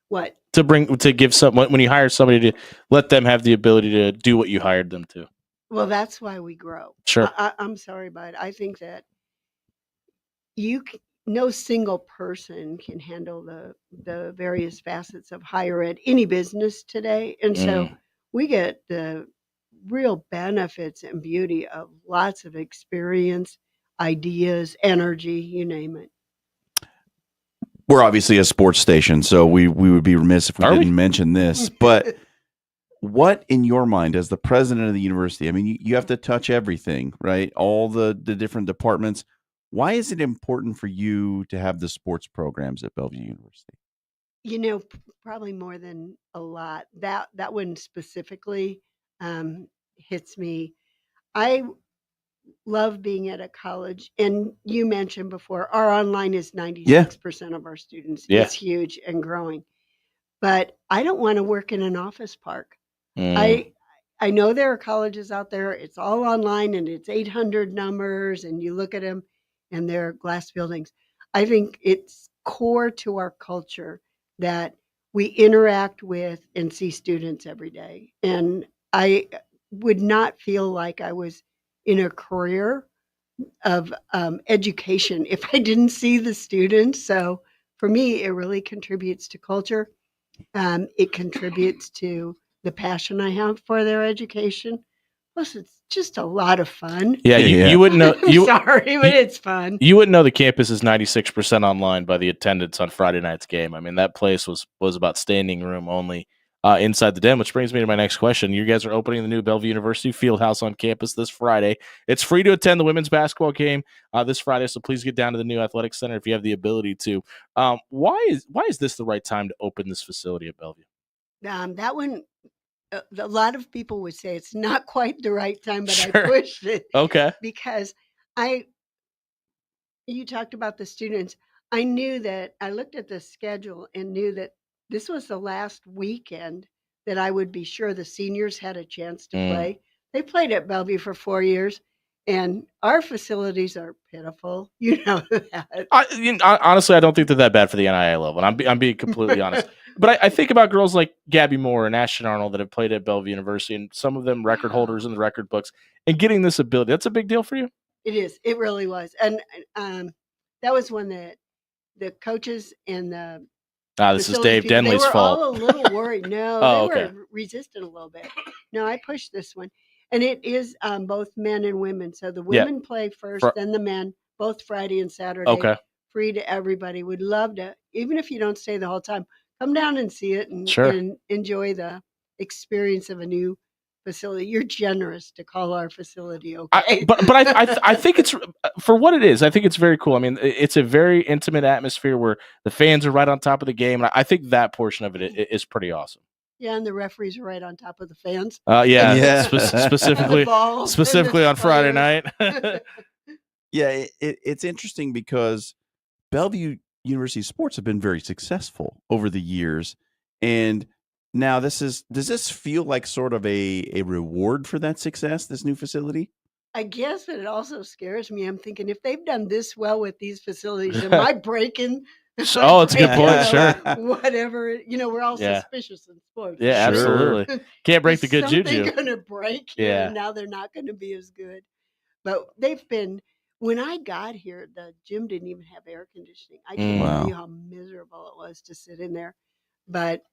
What? To give someone, when you hire somebody, to let them have the ability to do what you hired them to. Well, that's why we grow. Sure. I'm sorry, but I think that no single person can handle the various facets of higher ed, any business today. And so we get the real benefits and beauty of lots of experience, ideas, energy, you name it. We're obviously a sports station, so we would be remiss if we didn't mention this. But what, in your mind, as the president of the university, I mean, you have to touch everything, right? All the different departments. Why is it important for you to have the sports programs at Bellevue University? You know, probably more than a lot. That one specifically hits me. I love being at a college, and you mentioned before, our online is 96% of our students. Yeah. It's huge and growing. But I don't want to work in an office park. I know there are colleges out there, it's all online and it's 800 numbers, and you look at them and they're glass buildings. I think it's core to our culture that we interact with and see students every day. And I would not feel like I was in a career of education if I didn't see the students. So for me, it really contributes to culture. It contributes to the passion I have for their education. Plus, it's just a lot of fun. Yeah, you wouldn't know. Sorry, but it's fun. You wouldn't know the campus is 96% online by the attendance on Friday night's game. I mean, that place was about standing room only inside the den, which brings me to my next question. You guys are opening the new Bellevue University Fieldhouse on campus this Friday. It's free to attend the women's basketball game this Friday, so please get down to the new athletic center if you have the ability to. Why is this the right time to open this facility at Bellevue? That one, a lot of people would say it's not quite the right time, but Sure. I pushed it. Okay. Because you talked about the students. I knew that I looked at the schedule and knew that this was the last weekend that I would be sure the seniors had a chance to play. They played at Bellevue for 4 years, and our facilities are pitiful. You know that. Honestly, I don't think they're that bad for the NIL level. And I'm being completely honest. But I think about girls like Gabby Moore and Ashton Arnold that have played at Bellevue University, and some of them record holders in the record books, and getting this ability. That's a big deal for you? It is. It really was. And that was one that the coaches and the this is Dave people, Denley's they were fault. all a little worried. No, Oh, they okay. were resistant a little bit. No, I pushed this one. And it is both men and women. So the women play first, then the men, both Friday and Saturday. Okay. Free to everybody. Would love to, even if you don't stay the whole time, come down and see it and, Sure. and enjoy the experience of a new facility. You're generous to call our facility okay. But I think it's, for what it is, I think it's very cool. I mean, it's a very intimate atmosphere where the fans are right on top of the game. And I think that portion of it is pretty awesome. Yeah, and the referees are right on top of the fans. Specifically on Friday night. Yeah, it's interesting because Bellevue University sports have been very successful over the years, and now does this feel like sort of a reward for that success, this new facility? I guess, but it also scares me. I'm thinking, if they've done this well with these facilities, am I breaking? Oh, it's a good point. Sure. Whatever, we're all suspicious in sports. Yeah, Sure. Absolutely. Can't break the good juju. They're going to break here, and now they're not going to be as good. But they've been. When I got here, the gym didn't even have air conditioning. I can't tell you how miserable it was to sit in there. But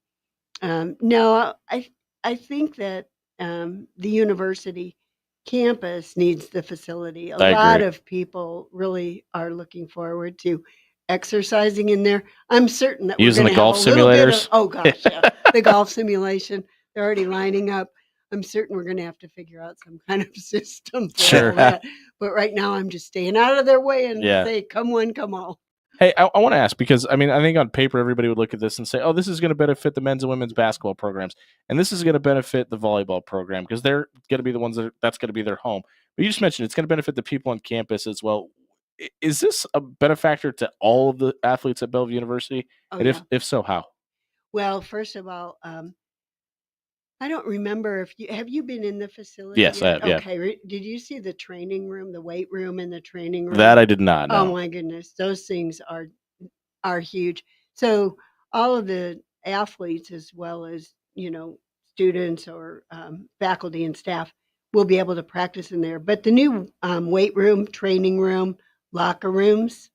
no, I think that the university campus needs the facility. A lot of people really are looking forward to exercising in there. I'm certain that using we're the going golf to have a little simulators. Oh gosh, yeah, the golf simulation. They're already lining up. I'm certain we're going to have to figure out some kind of system for all that. But right now, I'm just staying out of their way and say, "Come one, come all." Hey, I want to ask, because I mean, I think on paper everybody would look at this and say, "Oh, this is going to benefit the men's and women's basketball programs, and this is going to benefit the volleyball program because they're going to be the ones that's going to be their home." But you just mentioned it's going to benefit the people on campus as well. Is this a benefactor to all of the athletes at Bellevue University? Oh, and yeah. if so, how? Well, first of all, I don't remember if have you been in the facility? Yes, I have. Yeah. Okay. Did you see the training room, the weight room, and the training room? That I did not know. Oh my goodness, those things are huge. So all of the athletes, as well as students or faculty and staff, will be able to practice in there. But the new weight room, training room, locker rooms,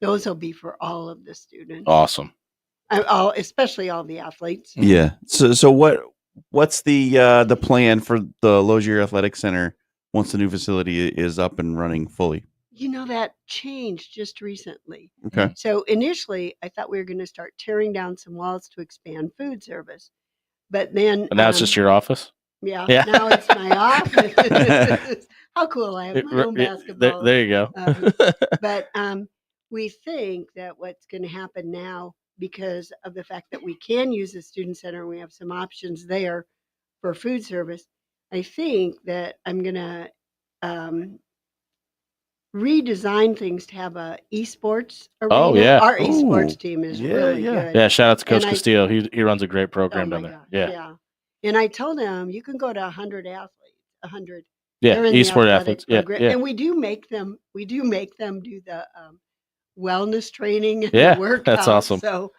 those will be for all of the students. Awesome. Especially all the athletes. Yeah. So what's the plan for the Lozier Athletic Center once the new facility is up and running fully? That changed just recently. Okay. So initially, I thought we were going to start tearing down some walls to expand food service, but then now it's just your office. Yeah. Now it's my office. How cool! I have my own basketball. There you go. But we think that what's going to happen now, because of the fact that we can use the student center and we have some options there for food service, I think that I'm going to redesign things to have a esports arena. Oh, yeah. Our esports team is really good. Yeah, shout out to Coach Castillo. He runs a great program down there. God, yeah. And I told him you can go to 100 athletes, 100. Yeah, esports athletes. Yeah. And we do make them do the wellness training and the workouts. That's awesome. So,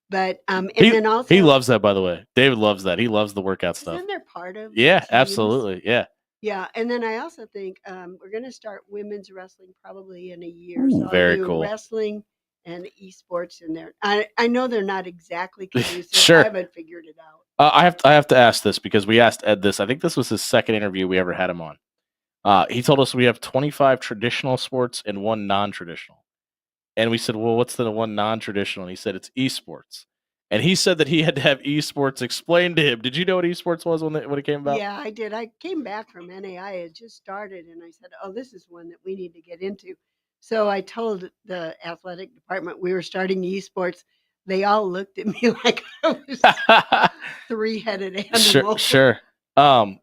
but then also he loves that, by the way. David loves that. He loves the workout stuff. Isn't there part of absolutely. Yeah. Yeah, and then I also think we're going to start women's wrestling probably in a year. So very cool. Wrestling and esports in there. I know they're not exactly conducive. Sure. I haven't figured it out. I have to ask this because we asked Ed this. I think this was his second interview we ever had him on. He told us we have 25 traditional sports and one non-traditional. And we said, well, what's the one non-traditional? And he said it's esports. And he said that he had to have esports explained to him. Did you know what esports was when it came about? Yeah, I did. I came back from NAI. It just started, and I said, oh, this is one that we need to get into. So I told the athletic department we were starting esports. They all looked at me like I was a three-headed animal. Sure. When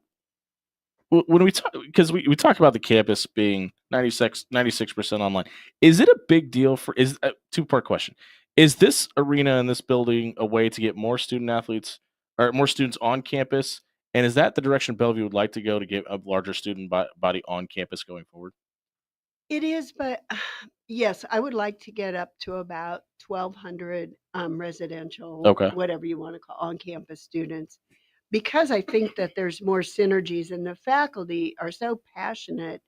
we talk, because we talk about the campus being 96% online, is it a big deal is a two-part question? Is this arena and this building a way to get more student athletes or more students on campus? And is that the direction Bellevue would like to go to get a larger student body on campus going forward? It is, but yes, I would like to get up to about 1,200 residential, whatever you want to call on-campus students, because I think that there's more synergies, and the faculty are so passionate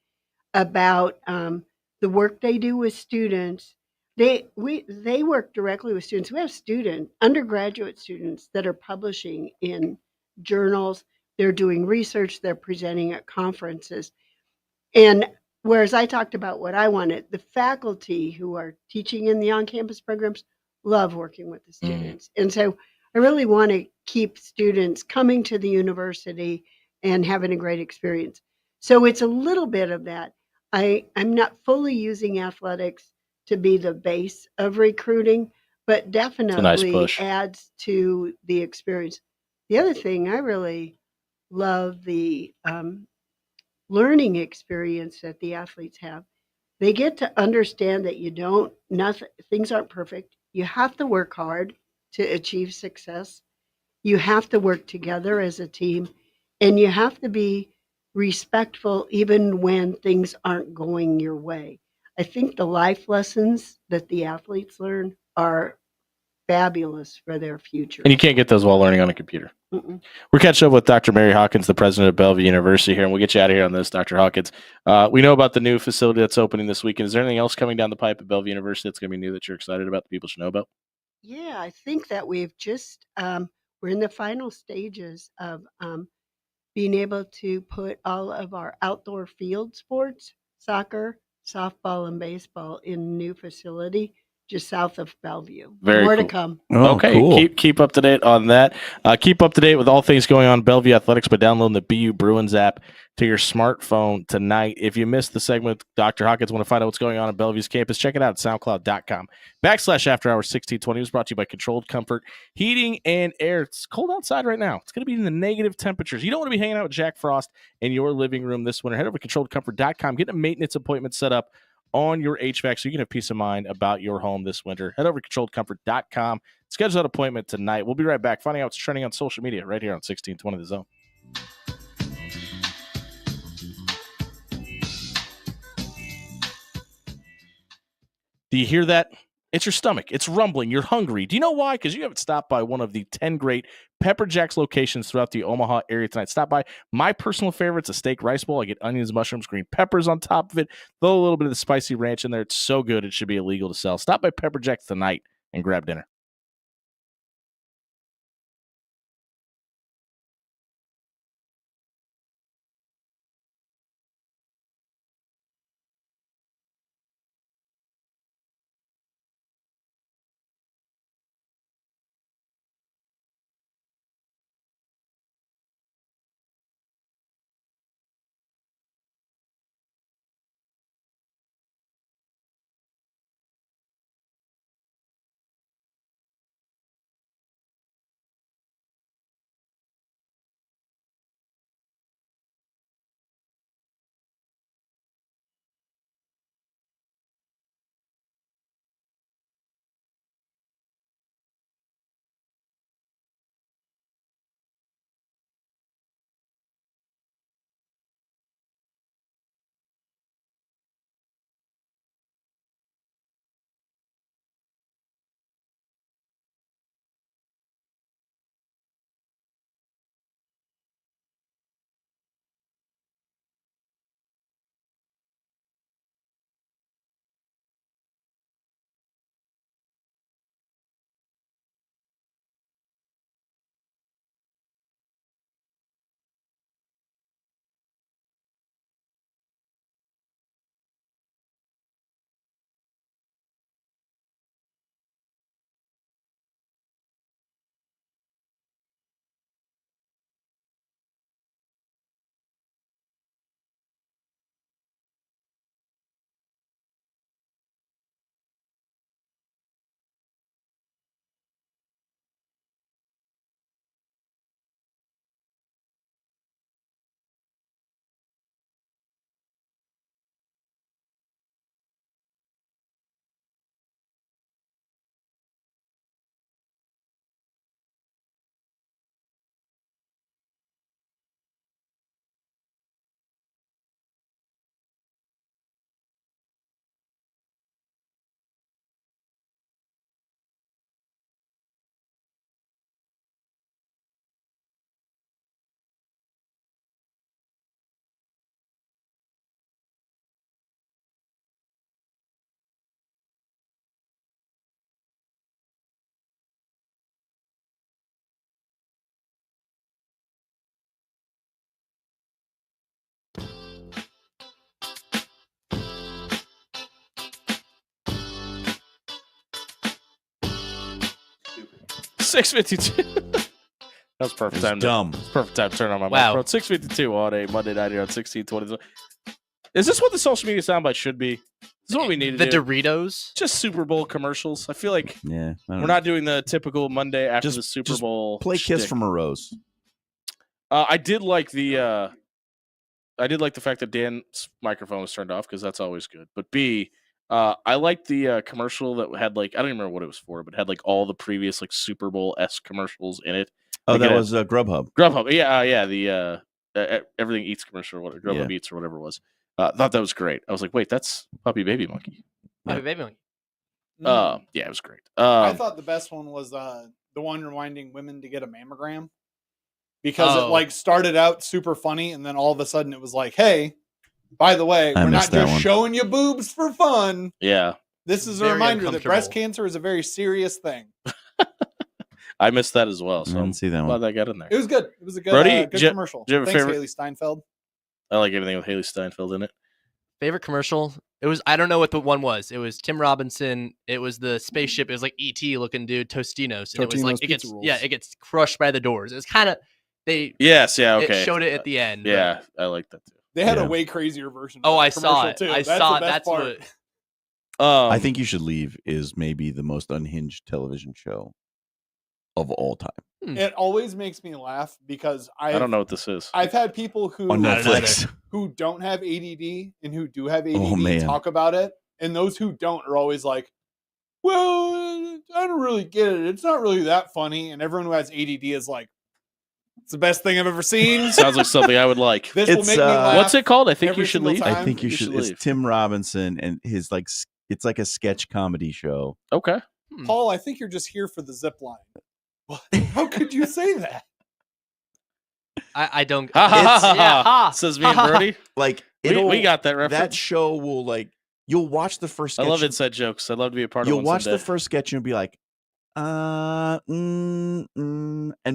about the work they do with students. They work directly with students. We have undergraduate students that are publishing in journals. They're doing research. They're presenting at conferences. And whereas I talked about what I wanted, the faculty who are teaching in the on-campus programs love working with the students. And so I really want to keep students coming to the university and having a great experience. So it's a little bit of that. I'm not fully using athletics to be the base of recruiting, but definitely push. adds to the experience. The other thing, I really love the learning experience that the athletes have. They get to understand that things aren't perfect. You have to work hard to achieve success. You have to work together as a team, and you have to be respectful even when things aren't going your way. I think the life lessons that the athletes learn are fabulous for their future. And you can't get those while learning on a computer. Mm-mm. We're catching up with Dr. Mary Hawkins, the president of Bellevue University here, and we'll get you out of here on this, Dr. Hawkins. We know about the new facility that's opening this weekend. Is there anything else coming down the pipe at Bellevue University that's going to be new that you're excited about that people should know about? Yeah, I think that we've just we're in the final stages of being able to put all of our outdoor field sports, soccer, softball, and baseball in a new facility just south of Bellevue. Very More cool. to come. Oh, okay, cool. keep up to date on that. Keep up to date with all things going on in Bellevue Athletics by downloading the BU Bruins app to your smartphone tonight. If you missed the segment with Dr. Hawkins, want to find out what's going on at Bellevue's campus, check it out at soundcloud.com/after hours 1620. It was brought to you by Controlled Comfort Heating and Air. It's cold outside right now. It's going to be in the negative temperatures. You don't want to be hanging out with Jack Frost in your living room this winter. Head over to controlledcomfort.com. Get a maintenance appointment set up on your HVAC so you can have peace of mind about your home this winter. Head over to controlledcomfort.com. Schedule that appointment tonight. We'll be right back, finding out what's trending on social media right here on 1620 The Zone. Do you hear that? It's your stomach. It's rumbling. You're hungry. Do you know why? Because you haven't stopped by one of the 10 great Pepper Jack's locations throughout the Omaha area tonight. Stop by. My personal favorite is a steak rice bowl. I get onions, mushrooms, green peppers on top of it. Throw a little bit of the spicy ranch in there. It's so good. It should be illegal to sell. Stop by Pepper Jack's tonight and grab dinner. 6:52. That was perfect time. Dumb. Perfect time to turn on my Wow. microphone. 6:52 on a Monday night here on 1620. Is this what the social media soundbite should be? This is what we need to The do. Doritos. Just Super Bowl commercials. I feel like Yeah. we're not doing the typical Monday after the Super just Bowl. Play Kiss shtick. from a Rose. I did like the fact that Dan's microphone was turned off because that's always good. But B, I liked the commercial that had like I don't even remember what it was for, but had like all the previous like Super Bowl-esque commercials in it. Oh, Like that was Grubhub. Grubhub. Yeah. The Everything Eats commercial, or whatever Grubhub Eats or whatever it was. Thought that was great. I was like, wait, that's Puppy Baby Monkey. Puppy Baby Monkey. Yeah, it was great. I thought the best one was the one reminding women to get a mammogram because it like started out super funny and then all of a sudden it was like, hey, by the way, we're not just showing you boobs for fun. Yeah. This is a reminder that breast cancer is a very serious thing. I missed that as well. So I didn't see that I'm one. glad that got in there. It was good. It was a good, Brody, good commercial. Do you have a Thanks, favorite? Haley Steinfeld. I like everything with Haley Steinfeld in it. Favorite commercial? It was I don't know what the one was. It was Tim Robinson. It was the spaceship. It was like ET looking dude, Tostinos. And it was like it gets crushed by the doors. It was kind of It showed it at the end. Yeah, I like that too. They had a way crazier version. Oh, of I saw it. Too. I saw it. That's part. what. I Think You Should Leave is maybe the most unhinged television show of all time. It always makes me laugh because I don't know what this is. I've had people who on Netflix who don't have ADD and who do have ADD talk about it, and those who don't are always like, "Well, I don't really get it. It's not really that funny." And everyone who has ADD is like, "It's the best thing I've ever seen." Sounds like something I would like. This will make me laugh. What's it called? I Think You Should Leave. Time. I Think You Should. It's Tim Robinson and his like. It's like a sketch comedy show. Okay. Paul, I think you're just here for the zip line. How could you say that? I don't. Says me and Brody. Like we got that reference. That show will like you'll watch the first. Sketch I love inside jokes. I'd love to be a part of. You'll watch the first sketch and you'll be like, and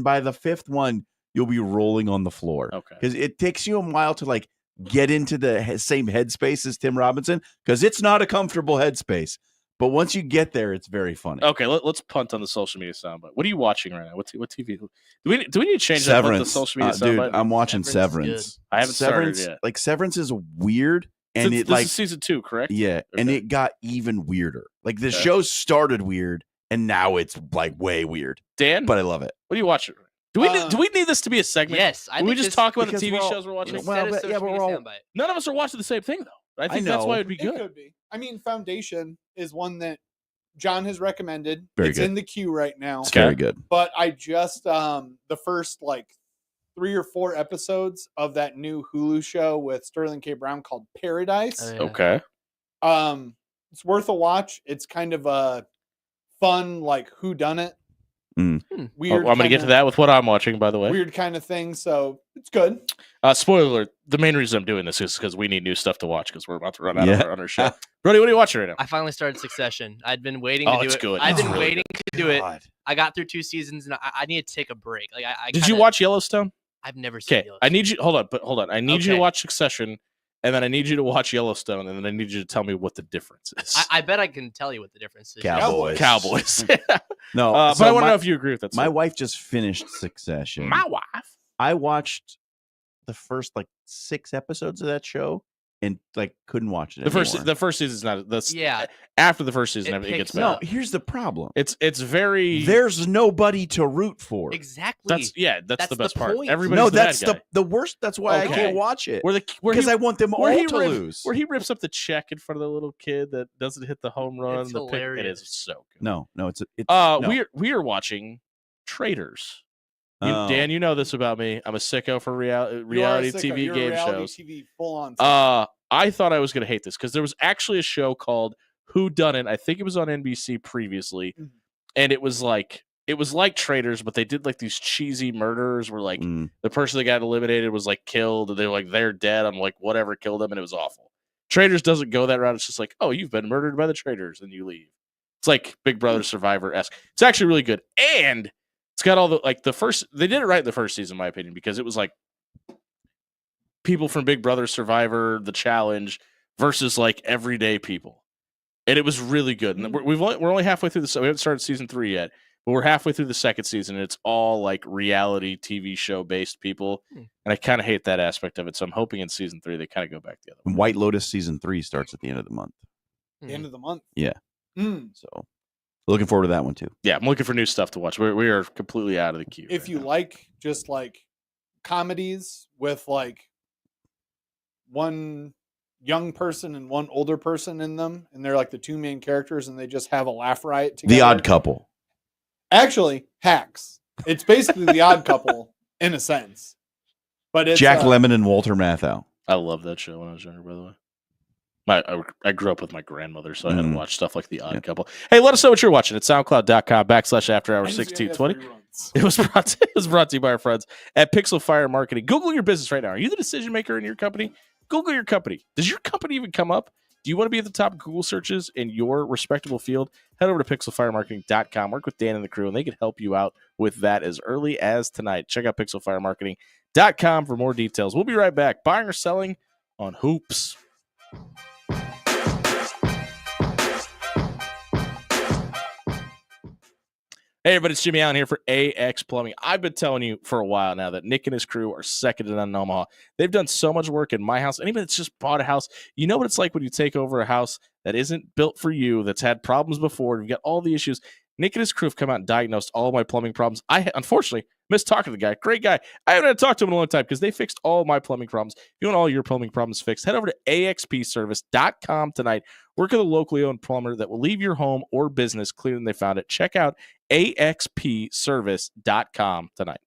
by the fifth one you'll be rolling on the floor. Okay. Because it takes you a while to like get into the same headspace as Tim Robinson because it's not a comfortable headspace. But once you get there, it's very funny. Okay, let's punt on the social media soundbite. What are you watching right now? What TV? Do we need to change Severance. the social media dude, soundbite? I'm watching Severance. I haven't started yet. Like Severance is weird, and this is season 2, correct? Yeah, okay. And it got even weirder. Like the show started weird, and now it's like way weird. Dan, but I love it. What are you watching? Do we need this to be a segment? Yes, I think we just talk about the TV shows we're watching. Well, none of us are watching the same thing though. I think that's why it'd be good. It could be. I mean, Foundation is one that John has recommended. Very good. In the queue right now. It's very good. But I just the first like 3 or 4 episodes of that new Hulu show with Sterling K. Brown called Paradise. Oh, Okay. yeah. It's worth a watch. It's kind of a fun like whodunit. Weird. I'm going to get to that with what I'm watching, by the way. Weird kind of thing. So it's good. Spoiler alert, the main reason I'm doing this is because we need new stuff to watch because we're about to run out of our show. Brody, what are you watching right now? I finally started Succession. I'd been waiting to do it's it. good. I've It's been really waiting to do it. I got through 2 seasons and I need to take a break. Like Did you watch Yellowstone? I've never seen Yellowstone. I need you hold on. I need you to watch Succession, and then I need you to watch Yellowstone, and then I need you to tell me what the difference is. I bet I can tell you what the difference is. Cowboys. No, but I want to know if you agree with that. My wife just finished Succession. My wife. I watched the first like 6 episodes of that show and like couldn't watch it. The first season is not. After the first season, it gets better. No, here's the problem. It's very. There's nobody to root for. Exactly. That's the best part. Point. Everybody's that's the worst. That's why I can't watch it. Because I want them all to lose. Where he rips up the check in front of the little kid that doesn't hit the home run. It's hilarious. It is so good. No, it's we are watching Traitors. Dan, you know this about me. I'm a sicko for reality TV game shows. TV full on. I thought I was going to hate this because there was actually a show called Who Done It. I think it was on NBC previously, and it was like Traitors, but they did like these cheesy murders where like the person that got eliminated was like killed, and they're like they're dead. I'm like whatever killed them, and it was awful. Traitors doesn't go that route. It's just like, oh, you've been murdered by the traitors, and you leave. It's like Big Brother Survivor-esque. It's actually really good, and it's got all the first. They did it right in the first season, in my opinion, because it was like people from Big Brother Survivor, The Challenge, versus like everyday people, and it was really good. And we're only halfway through this. We haven't started season 3 yet, But we're halfway through the second season, and it's all like reality TV show based people, and I kind of hate that aspect of it. So I'm hoping in season 3 they kind of go back the other way. White Lotus season 3 starts at the end of the month. The end of the month. Yeah. So looking forward to that one too. Yeah, I'm looking for new stuff to watch. We are completely out of the queue. If you like just like comedies with like one young person and one older person in them, and they're like the two main characters, and they just have a laugh riot together. The Odd Couple. Actually, Hacks. It's basically The Odd Couple in a sense, but it's Jack Lemmon and Walter Matthau. I love that show when I was younger, by the way. I grew up with my grandmother, so I had to watch stuff like The Odd Couple. Hey, let us know what you're watching at soundcloud.com/afterhours1620. It was brought to you by our friends at Pixel Fire Marketing. Google your business right now. Are you the decision maker in your company? Google your company. Does your company even come up? Do you want to be at the top of Google searches in your respectable field? Head over to pixelfiremarketing.com. Work with Dan and the crew, and they can help you out with that as early as tonight. Check out pixelfiremarketing.com for more details. We'll be right back. Buying or selling on Hoops. Hey, everybody, it's Jimmy Allen here for AX Plumbing. I've been telling you for a while now that Nick and his crew are second to none in Omaha. They've done so much work in my house. Anybody that's just bought a house, you know what it's like when you take over a house that isn't built for you, that's had problems before, and you've got all the issues. Nick and his crew have come out and diagnosed all of my plumbing problems. I, unfortunately, missed talking to the guy. Great guy. I haven't had to talk to him in a long time because they fixed all my plumbing problems. If you want all your plumbing problems fixed, head over to axpservice.com tonight. Work with a locally owned plumber that will leave your home or business cleaner than they found it. Check out axpservice.com tonight.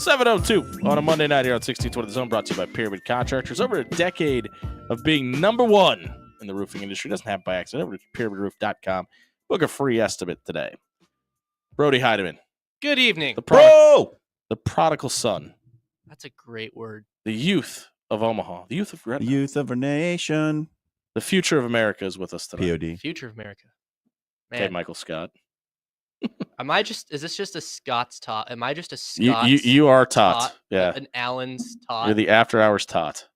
7:02 on a Monday night here on 1620 The Zone, brought to you by Pyramid Contractors. Over a decade of being number one in the roofing industry. Doesn't happen by accident. Over to pyramidroof.com. Book a free estimate today. Brody Heidemann. Good evening. The prodigal son. That's a great word. The youth of Omaha. The youth of Gretna. The youth of our nation. The future of America is with us today. POD. Future of America. Man. Okay, Michael Scott. Is this just a Scott's tot? Am I just a Scott's You are tot. Yeah. An Allen's tot. You're the after hours tot.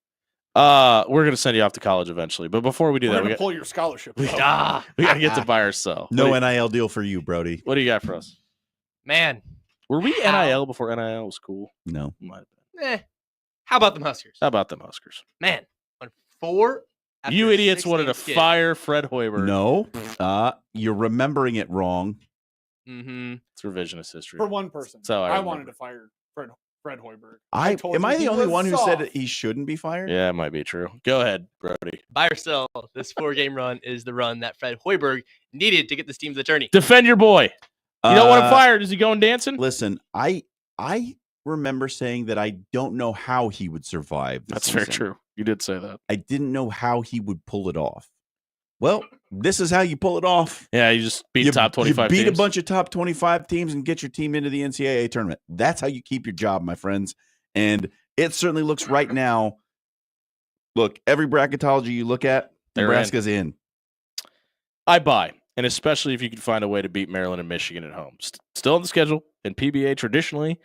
We're going to send you off to college eventually. But before we do that, we got to pull your scholarship. We got to get to buy or sell. No NIL deal for you, Brody. What do you got for us? Man. Were we NIL before NIL was cool? No. How about them Huskers? How about them Huskers? Man. On 4. You idiots wanted to fire Fred Hoiberg. No. You're remembering it wrong. Mm-hmm. It's revisionist history. For one person. So I wanted to fire Fred Hoiberg. Am I the only one who said that he shouldn't be fired? Yeah, it might be true. Go ahead, Brody. Buy or sell. This 4-game run is the run that Fred Hoiberg needed to get this team to the tourney. Defend your boy. You don't want him fired. Is he going dancing? Listen, I remember saying that I don't know how he would survive this season. Very true. You did say that. I didn't know how he would pull it off. Well, this is how you pull it off. Yeah, you just beat top 25 teams. You beat teams. a bunch of top 25 teams and get your team into the NCAA tournament. That's how you keep your job, my friends. And it certainly looks right now. Look, every bracketology you look at, Nebraska's in. I buy. And especially if you can find a way to beat Maryland and Michigan at home. Still on the schedule. And PBA traditionally,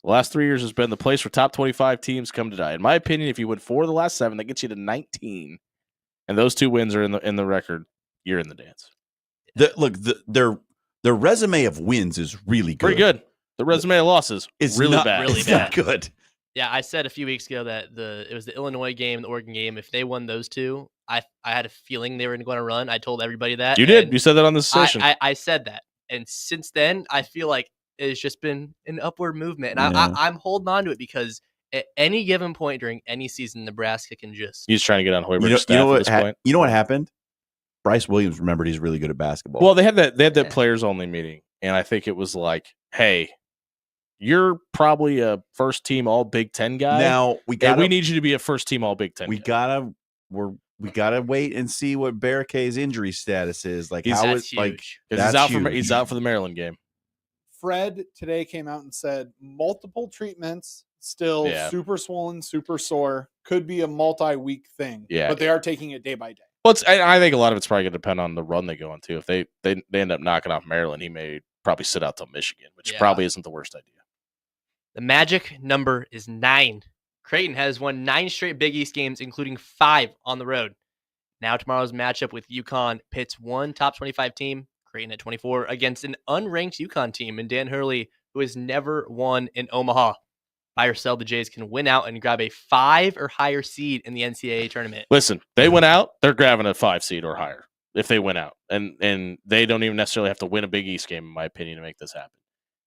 the last 3 years has been the place where top 25 teams come to die. In my opinion, if you win 4 of the last 7, that gets you to 19. And those 2 wins are in the record. You're in the dance. Their resume of wins is really good. Pretty good. The resume of losses is really bad. Really it's bad. Not good. Yeah, I said a few weeks ago that it was the Illinois game, the Oregon game. If they won those 2, I had a feeling they were going to run. I told everybody that. You did. You said that on the session. I said that. And since then, I feel like it's just been an upward movement. And I'm holding on to it because at any given point during any season, Nebraska can just... He's trying to get on Hoiberg's staff at this point. You know what happened? Bryce Williams remembered he's really good at basketball. Well, they had that players-only meeting, and I think it was like, hey, you're probably a first-team All-Big Ten guy. Now, we need you to be a first-team All-Big Ten guy. We gotta wait and see what Barricay's injury status is. Like, he's out for the Maryland game. Fred today came out and said multiple treatments, still super swollen, super sore, could be a multi-week thing. Yeah, but they are taking it day by day. Well, I think a lot of it's probably going to depend on the run they go on too. If they end up knocking off Maryland, he may probably sit out till Michigan, which probably isn't the worst idea. The magic number is 9. Creighton has won 9 straight Big East games, including 5 on the road. Now tomorrow's matchup with UConn pits one top 25 team, Creighton at 24, against an unranked UConn team and Dan Hurley, who has never won in Omaha. Buy or sell, the Jays can win out and grab a 5 or higher seed in the NCAA tournament. Listen, they win out, they're grabbing a 5 seed or higher if they win out. And they don't even necessarily have to win a Big East game, in my opinion, to make this happen.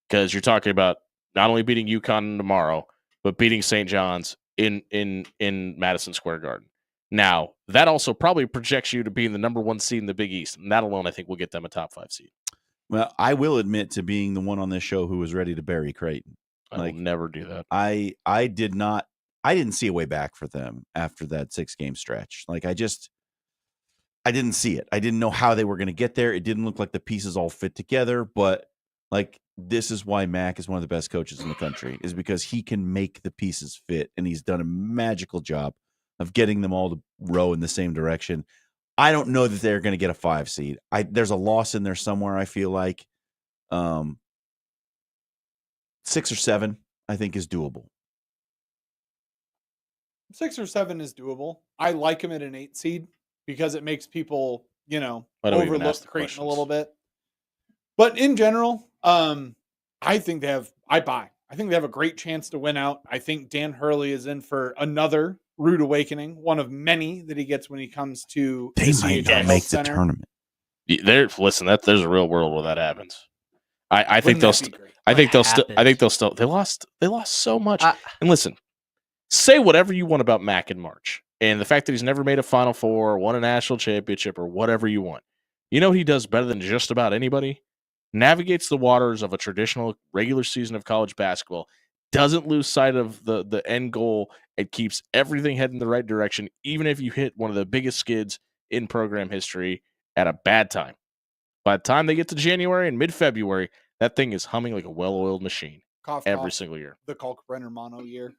Because you're talking about not only beating UConn tomorrow, but beating St. John's in Madison Square Garden. Now, that also probably projects you to being the number 1 seed in the Big East. And that alone, I think, will get them a top 5 seed. Well, I will admit to being the one on this show who was ready to bury Creighton. I will never do that. I didn't see a way back for them after that 6-game stretch. Like, I didn't see it. I didn't know how they were going to get there. It didn't look like the pieces all fit together, but like, this is why Mac is one of the best coaches in the country, is because he can make the pieces fit, and he's done a magical job of getting them all to row in the same direction. I don't know that they're going to get a 5 seed. There's a loss in there somewhere, I feel like. 6 or 7, I think, is doable. 6 or 7 is doable. I like him at an 8 seed because it makes people, overlook Creighton a little bit. But in general, I think they have a great chance to win out. I think Dan Hurley is in for another rude awakening, one of many that he gets when he comes to they might not make the tournament. There's a real world where that happens. I think they'll still they lost so much. And listen, say whatever you want about Mac in March and the fact that he's never made a Final Four, won a national championship, or whatever you want. You know what he does better than just about anybody? Navigates the waters of a traditional regular season of college basketball doesn't lose sight of the end goal. It keeps everything heading in the right direction, even if you hit one of the biggest skids in program history at a bad time. By the time they get to January and mid-February, that thing is humming like a well-oiled machine every single year. The Kalkbrenner mono year.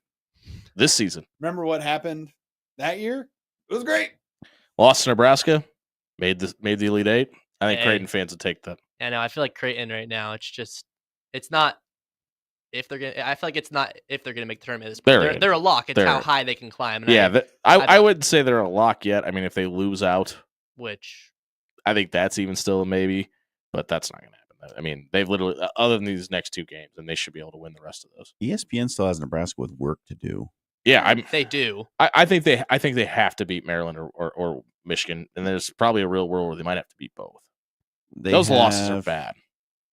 This season. Remember what happened that year? It was great. Lost to Nebraska, made the Elite Eight. I think Creighton fans would take that. I know. I feel like Creighton right now, it's not if they're gonna. I feel like it's not if they're gonna make the tournament. They're a lock. It's how high they can climb. And I wouldn't say they're a lock yet. I mean, if they lose out, which I think that's even still a maybe, but that's not going to happen. I mean, they've literally, other than these next 2 games, and they should be able to win the rest of those. ESPN still has Nebraska with work to do. Yeah, they do. I think they have to beat Maryland or Michigan, and there's probably a real world where they might have to beat both. Those losses are bad.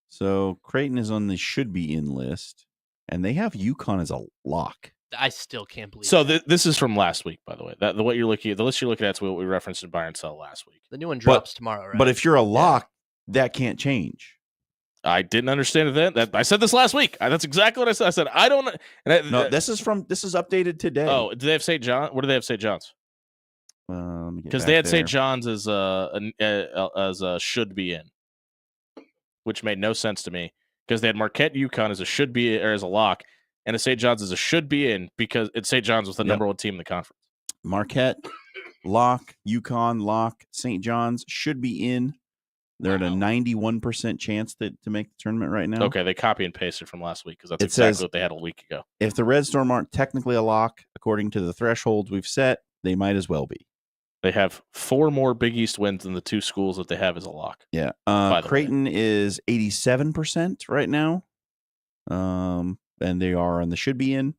So Creighton is on the should be in list, and they have UConn as a lock. I still can't believe. So this is from last week, by the way. The what you're looking at, the list you're looking at is what we referenced in Buy and Sell last week. The new one drops tomorrow, right? But if you're a lock, that can't change. I didn't understand it then. I said this last week. That's exactly what I said. I said I don't. No, this is updated today. Oh, do they have St. John? What do they have St. John's? Because they had St. John's as a should be in, which made no sense to me. Because they had Marquette, UConn as a should be or as a lock, and a St. John's as a should be in because St. John's was the number 1 team in the conference. Marquette, lock, UConn, lock, St. John's should be in. They're at a 91% chance to make the tournament right now. Okay, they copy and pasted from last week because that's exactly what they had a week ago. If the Red Storm aren't technically a lock, according to the thresholds we've set, they might as well be. They have 4 more Big East wins than the 2 schools that they have as a lock. Yeah. Creighton is 87% right now. And they are on the should be in.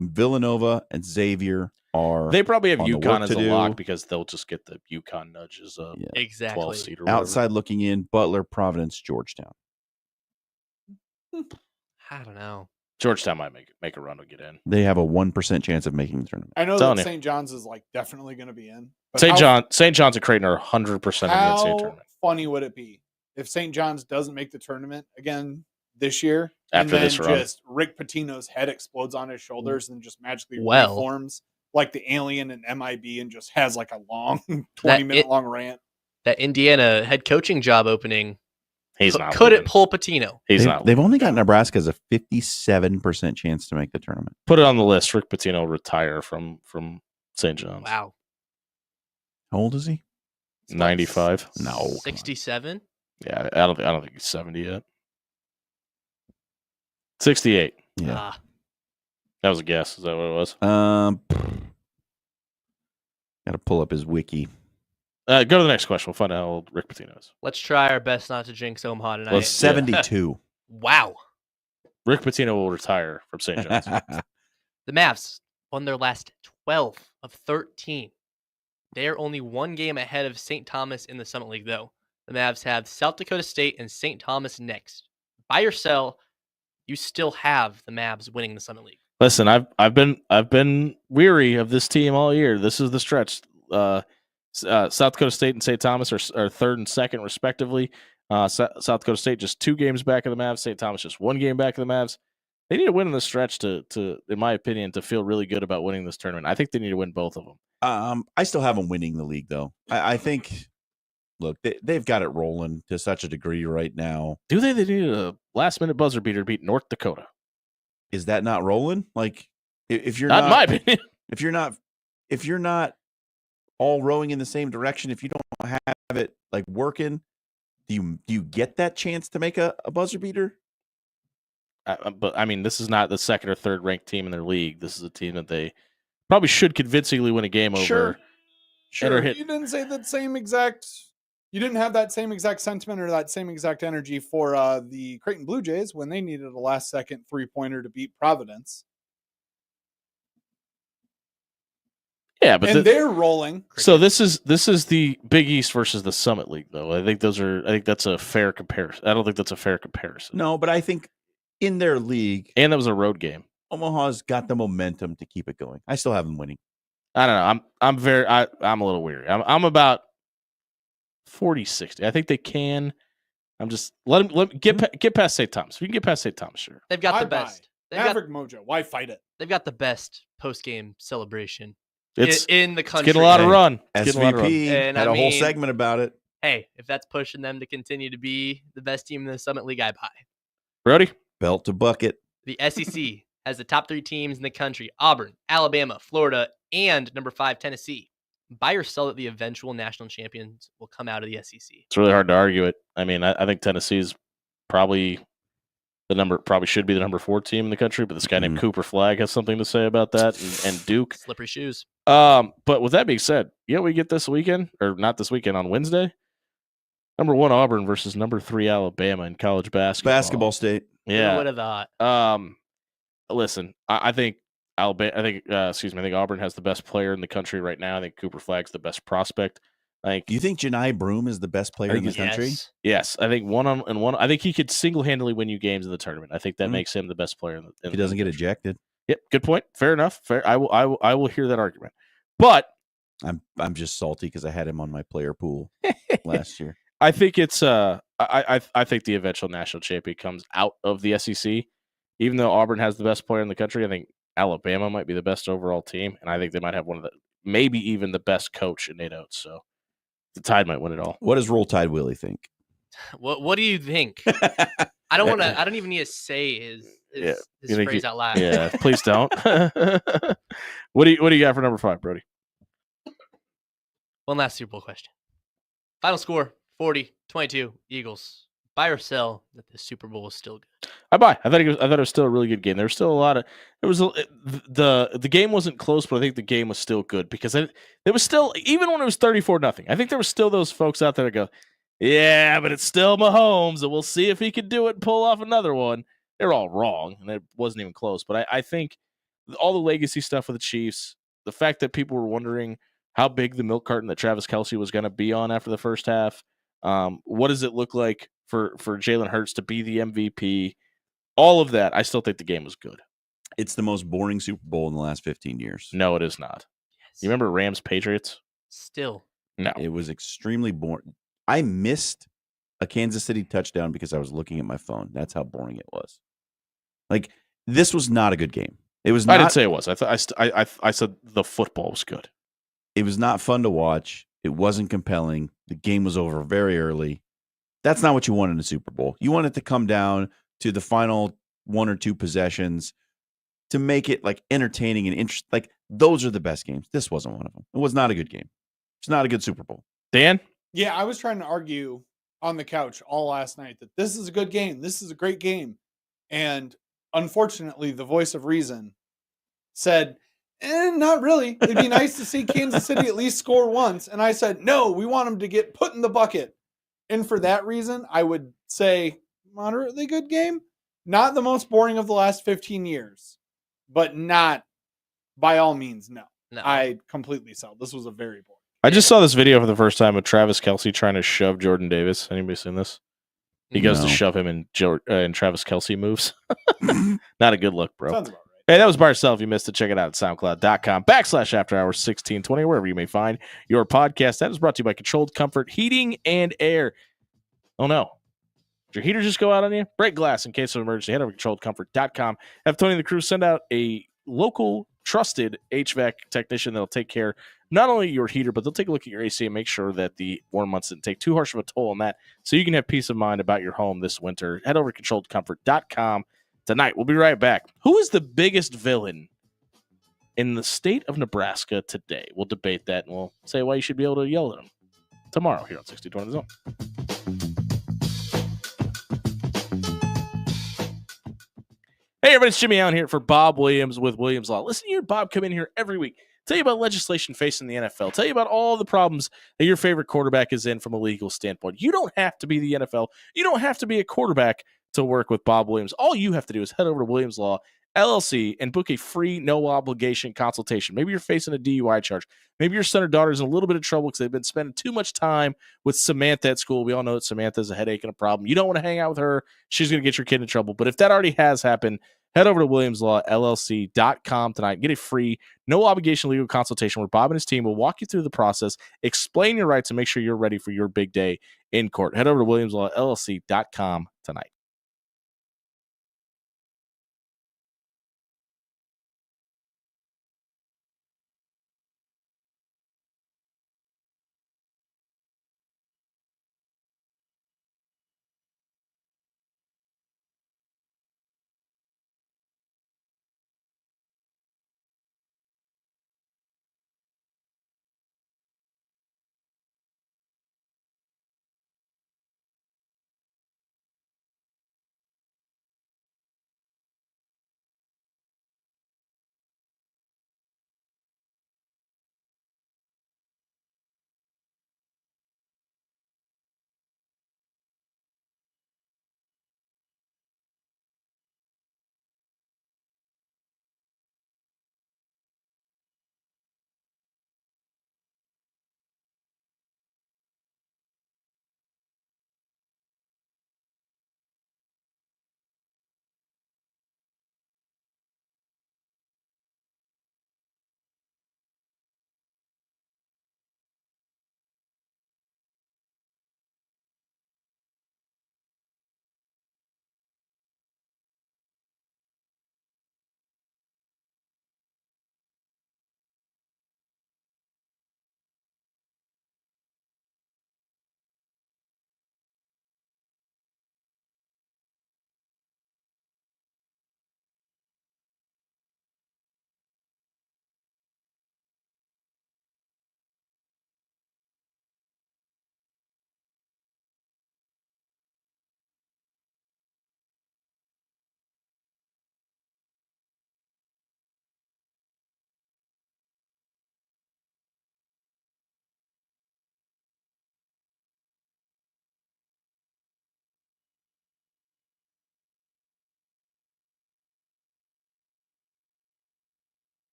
Villanova and Xavier are. They probably have UConn as a lock because they'll just get the UConn nudges of 12 seed or outside looking in, Butler, Providence, Georgetown. I don't know. Georgetown might make a run to get in. They have a 1% chance of making the tournament. I know that St. John's is like definitely going to be in. St. John's and Creighton are 100% in the NCAA tournament. How funny would it be if St. John's doesn't make the tournament again this year, after and this then run, just Rick Pitino's head explodes on his shoulders and just magically reforms like the alien in MIB and just has like a long 20-minute long rant. That Indiana head coaching job opening. He's not. Could it pull Pitino? He's not. They've only got Nebraska as a 57% chance to make the tournament. Put it on the list. Rick Pitino will retire from St. John's. Wow. How old is he? 95. No. 67. Yeah, I don't think he's 70 yet. 68. Yeah. That was a guess. Is that what it was? Got to pull up his wiki. Go to the next question. We'll find out how old Rick Pitino is. Let's try our best not to jinx Omaha tonight. Well, 72. Wow. Rick Pitino will retire from St. John's. The Mavs won their last 12 of 13. They are only 1 game ahead of St. Thomas in the Summit League, though. The Mavs have South Dakota State and St. Thomas next. Buy or sell, you still have the Mavs winning the Summit League. Listen, I've been weary of this team all year. This is the stretch. South Dakota State and St. Thomas are third and second, respectively. South Dakota State just 2 games back of the Mavs. St. Thomas just 1 game back of the Mavs. They need to win in this stretch to, in my opinion, to feel really good about winning this tournament. I think they need to win both of them. I still have them winning the league, though. I think, look, they've got it rolling to such a degree right now. Do they? They need a last-minute buzzer beater to beat North Dakota. Is that not rolling? Like, if you're not, in my opinion, if you're not all rowing in the same direction, if you don't have it like working, do you get that chance to make a buzzer beater? But I mean, this is not the second or third ranked team in their league. This is a team that they probably should convincingly win a game over. Sure. You didn't say that same exact. You didn't have that same exact sentiment or that same exact energy for the Creighton Blue Jays when they needed a last-second 3-pointer to beat Providence. Yeah, but they're rolling. So this is the Big East versus the Summit League, though. I think that's a fair comparison. I don't think that's a fair comparison. No, but I think in their league, and that was a road game. Omaha's got the momentum to keep it going. I still have them winning. I don't know. I'm a little weary. I'm about 40-60. I think they can. I'm just let them get past St. Thomas. If you can get past St. Thomas, sure. They've got the best. Maverick Mojo. Why fight it? They've got the best post-game celebration It's in the country. getting a lot of run. SVP And had a whole segment about it. Hey, if that's pushing them to continue to be the best team in the Summit League, I buy. Brody? Belt to bucket. The SEC has the top 3 teams in the country: Auburn, Alabama, Florida, and number 5, Tennessee. Buy or sell that the eventual national champions will come out of the SEC. It's really hard to argue it. I mean, I think Tennessee's probably should be the number 4 team in the country, but this guy named Cooper Flagg has something to say about that, and Duke. Slippery shoes. But with that being said, we get this weekend, or not this weekend, on Wednesday. Number 1 Auburn versus number 3 Alabama in college basketball. Basketball state. Yeah. Who would have thought? Listen, I think I think Auburn has the best player in the country right now. I think Cooper Flagg's the best prospect. You think Janai Broom is the best player in the country? Yes, I think one. I think he could single-handedly win you games in the tournament. I think that makes him the best player. He doesn't get ejected. Yep, good point. Fair enough. Fair. I will hear that argument. But I'm just salty because I had him on my player pool last year. I think it's I think the eventual national champion comes out of the SEC. Even though Auburn has the best player in the country, I think Alabama might be the best overall team, and I think they might have maybe even the best coach in Nate Oates. So the Tide might win it all. What does Roll Tide Willie think? What do you think? I don't even need to say his phrase out loud. Yeah, please don't. What do you got for number 5, Brody? One last Super Bowl question. Final score: 40-22 Eagles. Buy or sell that the Super Bowl is still good? I buy. I thought it was still a really good game. There was still a lot of the game wasn't close, but I think the game was still good because it was still, even when it was 34-0. I think there were still those folks out there that go, yeah, but it's still Mahomes, and we'll see if he can do it and pull off another one. They're all wrong, and it wasn't even close. But I think all the legacy stuff with the Chiefs, the fact that people were wondering how big the milk carton that Travis Kelce was going to be on after the first half, what does it look like for Jalen Hurts to be the MVP? All of that, I still think the game was good. It's the most boring Super Bowl in the last 15 years. No, it is not. Yes. You remember Rams Patriots? Still. No. It was extremely boring. I missed a Kansas City touchdown because I was looking at my phone. That's how boring it was. Like, this was not a good game. It was not, I didn't say it was. I said the football was good. It was not fun to watch. It wasn't compelling. The game was over very early. That's not what you want in a Super Bowl. You want it to come down to the final 1 or 2 possessions to make it like entertaining and interesting. Like, those are the best games. This wasn't one of them. It was not a good game. It's not a good Super Bowl. Dan? Yeah, I was trying to argue on the couch all last night that this is a good game. This is a great game. And unfortunately, the voice of reason said, not really. It'd be nice to see Kansas City at least score once. And I said, no, we want them to get put in the bucket. And for that reason, I would say moderately good game. Not the most boring of the last 15 years, but not by all means, no. I completely sell. This was a very boring. I just saw this video for the first time of Travis Kelce trying to shove Jordan Davis. Anybody seen this? He goes to shove him, and Travis Kelce moves. Not a good look, bro. Sounds about right. Hey, that was by yourself. You missed it. Check it out at soundcloud.com/afterhours1620, wherever you may find your podcast. That is brought to you by Controlled Comfort Heating and Air. Oh, no. Did your heater just go out on you? Break glass in case of emergency. Head over to controlledcomfort.com. Have Tony and the crew send out a local, trusted HVAC technician that'll take care not only your heater, but they'll take a look at your AC and make sure that the warm months didn't take too harsh of a toll on that, so you can have peace of mind about your home this winter. Head over to controlledcomfort.com tonight. We'll be right back. Who is the biggest villain in the state of Nebraska today? We'll debate that, and we'll say why you should be able to yell at them tomorrow here on 6020 The Zone. Hey, everybody, it's Jimmy Allen here for Bob Williams with Williams Law. Listen to your Bob come in here every week. Tell you about legislation facing the NFL. Tell you about all the problems that your favorite quarterback is in from a legal standpoint. You don't have to be the NFL. You don't have to be a quarterback to work with Bob Williams. All you have to do is head over to Williams Law, LLC, and book a free, no-obligation consultation. Maybe you're facing a DUI charge. Maybe your son or daughter's in a little bit of trouble because they've been spending too much time with Samantha at school. We all know that Samantha's a headache and a problem. You don't want to hang out with her. She's going to get your kid in trouble. But if that already has happened, head over to WilliamsLawLLC.com tonight. Get a free, no-obligation legal consultation where Bob and his team will walk you through the process, explain your rights, and make sure you're ready for your big day in court. Head over to WilliamsLawLLC.com tonight.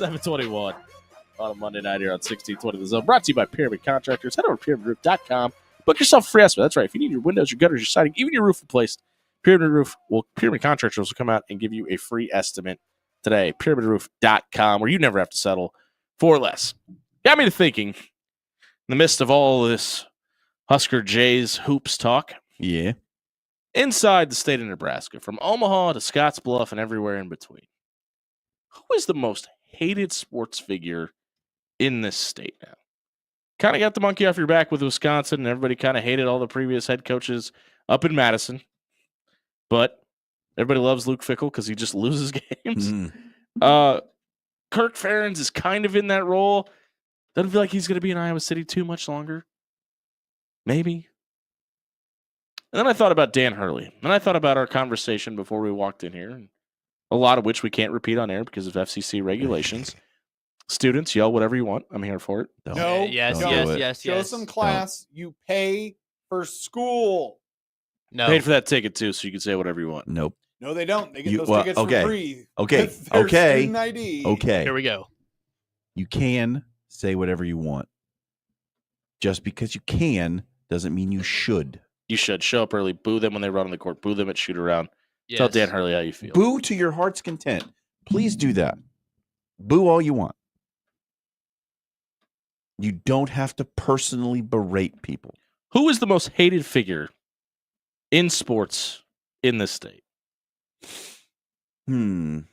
7:21 on a Monday night here on 1620 The Zone. Brought to you by Pyramid Contractors. Head over to pyramidroof.com. Book yourself a free estimate. That's right. If you need your windows, your gutters, your siding, even your roof replaced, Pyramid Contractors will come out and give you a free estimate today. Pyramidroof.com, where you never have to settle for less. Got me to thinking, in the midst of all this Husker Jays hoops talk. Yeah. Inside the state of Nebraska, from Omaha to Scottsbluff and everywhere in between, who is the most hated sports figure in this state now? Kind of got the monkey off your back with Wisconsin, and everybody kind of hated all the previous head coaches up in Madison. But everybody loves Luke Fickell because he just loses games. Kirk Ferentz is kind of in that role. Doesn't feel like he's going to be in Iowa City too much longer. Maybe. And then I thought about Dan Hurley. And I thought about our conversation before we walked in here, and a lot of which we can't repeat on air because of FCC regulations. Students, yell whatever you want. I'm here for it. No. Yes. Show some class. You pay for school. No. Paid for that ticket too, so you can say whatever you want. Nope. No, they don't. They get those tickets for free. Okay. With their student ID. Okay. Here we go. You can say whatever you want. Just because you can doesn't mean you should. You should show up early, boo them when they run on the court, boo them at shoot around. Yes. Tell Dan Hurley how you feel. Boo to your heart's content. Please do that. Boo all you want. You don't have to personally berate people. Who is the most hated figure in sports in this state? The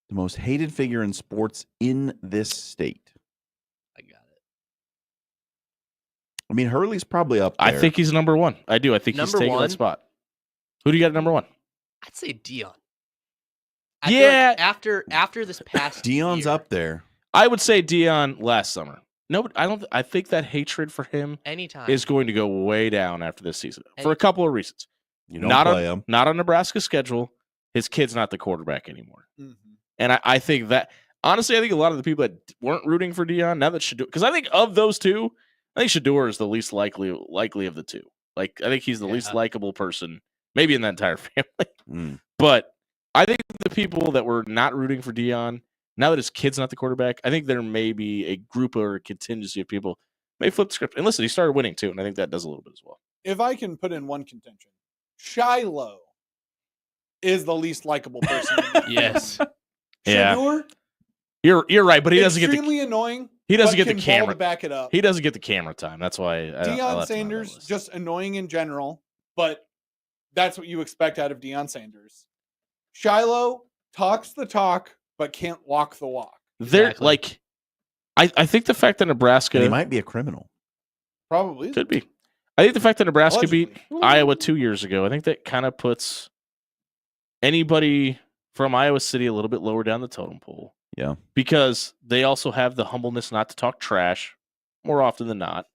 most hated figure in sports in this state. I got it. I mean, Hurley's probably up there. I think he's number one. I do. I think he's taking that spot. Who do you got at number one? I'd say Dion. Yeah. After this past Dion's year, up there. I would say Dion last summer. No, I don't. I think that hatred for him anytime is going to go way down after this season for a couple of reasons. You don't play him. Not on Nebraska's schedule. His kid's not the quarterback anymore. Mm-hmm. And I think that, honestly, I think a lot of the people that weren't rooting for Dion, now that Shador, because I think of those two, I think Shador is the least likely of the two. Like, I think he's the least likable person, maybe in that entire family. But I think the people that were not rooting for Dion, now that his kid's not the quarterback, I think there may be a group or a contingency of people may flip the script. And listen, he started winning too, and I think that does a little bit as well. If I can put in one contention, Shiloh is the least likable person. Yes. Shador, You're right, but he doesn't get extremely annoying. He doesn't get the camera to back it up. He doesn't get the camera time. That's why Deion Sanders just annoying in general, but that's what you expect out of Deion Sanders. Shiloh talks the talk but can't walk the walk. They're like, I think the fact that Nebraska, and he might be a criminal. Probably could be. I think the fact that Nebraska beat Iowa 2 years ago, I think that kind of puts anybody from Iowa City a little bit lower down the totem pole. Yeah. Because they also have the humbleness not to talk trash more often than not.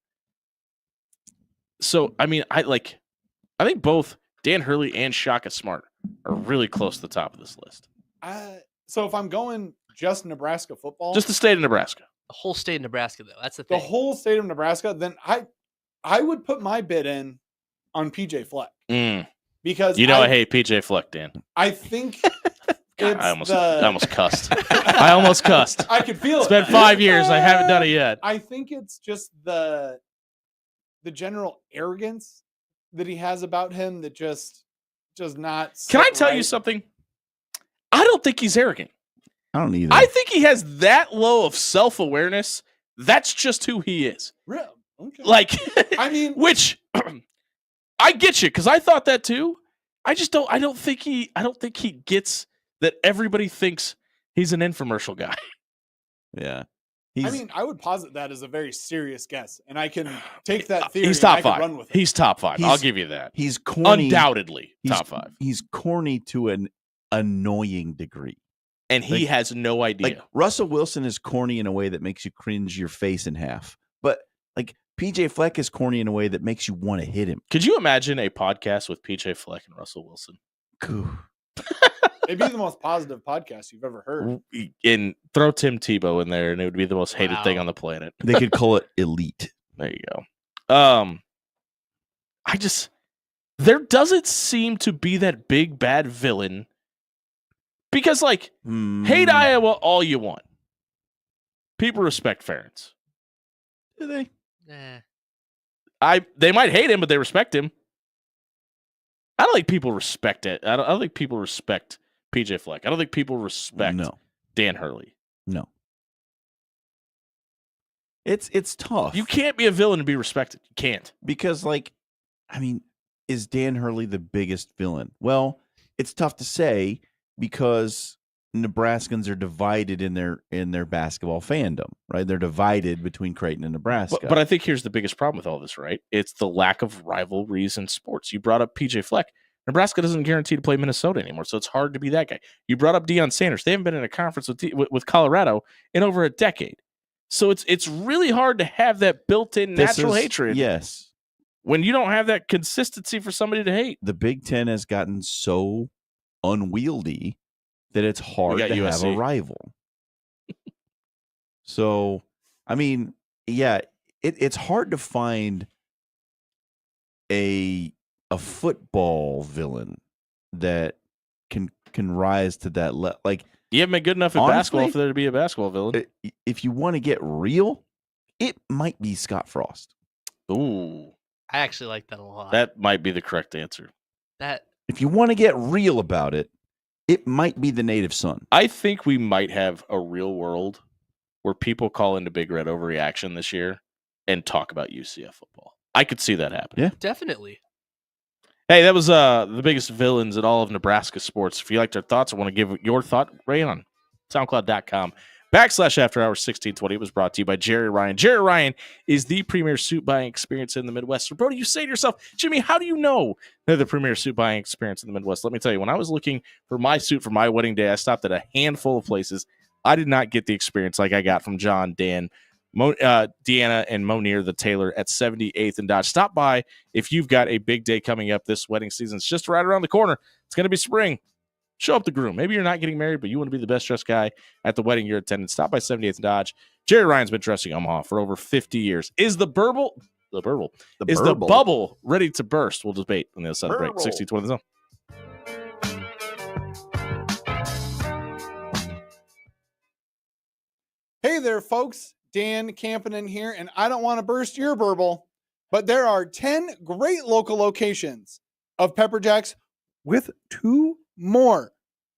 So, I mean, I think both Dan Hurley and Shaka Smart are really close to the top of this list. So if I'm going just Nebraska football, just the state of Nebraska, the whole state of Nebraska, though, that's the thing. The whole state of Nebraska, then I would put my bid in on PJ Fleck because I hate PJ Fleck, Dan. I think God, I almost cussed. I almost cussed. I could feel it. It's been 5 years. I haven't done it yet. I think it's just the general arrogance that he has about him that just does not. Can I tell you something? I don't think he's arrogant. I don't either. I think he has that low of self-awareness. That's just who he is. Really? Okay. Like, I mean, which I get you because I thought that too. I don't think he gets that everybody thinks he's an infomercial guy. Yeah. I would posit that as a very serious guess, and I can take that theory. He's top and I five. can run with it. He's top five. I'll give you that. He's corny. Undoubtedly top five. He's corny to an annoying degree. And he has no idea. Like Russell Wilson is corny in a way that makes you cringe your face in half. But like PJ Fleck is corny in a way that makes you want to hit him. Could you imagine a podcast with PJ Fleck and Russell Wilson? It'd be the most positive podcast you've ever heard. And throw Tim Tebow in there, and it would be the most hated thing on the planet. They could call it elite. There you go. There doesn't seem to be that big bad villain. Because, hate Iowa all you want. People respect Ferentz. Do they? They might hate him, but they respect him. I don't think people respect it. I don't think people respect PJ Fleck. I don't think people respect Dan Hurley. No. It's tough. You can't be a villain and be respected. You can't. Because, like, I mean, is Dan Hurley the biggest villain? Well, it's tough to say because Nebraskans are divided in their basketball fandom, right? They're divided between Creighton and Nebraska. But I think here's the biggest problem with all this, right? It's the lack of rivalries in sports. You brought up PJ Fleck. Nebraska doesn't guarantee to play Minnesota anymore, so it's hard to be that guy. You brought up Deion Sanders. They haven't been in a conference with Colorado in over a decade. So it's really hard to have that built-in natural hatred. Yes. When you don't have that consistency for somebody to hate. The Big Ten has gotten so unwieldy that it's hard to have a rival. So, I mean, yeah, it's hard to find a football villain that can rise to that level. Like, you haven't been good enough at basketball for there to be a basketball villain. If you want to get real, it might be Scott Frost. Ooh. I actually like that a lot. That might be the correct answer. If you want to get real about it, it might be the native son. I think we might have a real world where people call into Big Red overreaction this year and talk about UCF football. I could see that happen. Yeah. Definitely. Hey, that was the biggest villains in all of Nebraska sports. If you liked our thoughts or want to give your thought, right on SoundCloud.com/After Hours 1620. It was brought to you by Jerry Ryan. Jerry Ryan is the premier suit buying experience in the Midwest. So, Brody, you say to yourself, Jimmy, how do you know they're the premier suit buying experience in the Midwest? Let me tell you, when I was looking for my suit for my wedding day, I stopped at a handful of places. I did not get the experience like I got from John, Dan, Deanna, and Monier, the tailor at 78th and Dodge. Stop by if you've got a big day coming up. This wedding season. It's just right around the corner. It's going to be spring. Show up the groom. Maybe you're not getting married, but you want to be the best dressed guy at the wedding you're attending. Stop by 78th and Dodge. Jerry Ryan's been dressing Omaha for over 50 years. Is the bubble ready to burst? We'll debate on the other side of the break. 60-20 the zone. Hey there, folks. Dan Campanen here, and I don't want to burst your burble, but there are 10 great local locations of Pepper Jacks with 2 more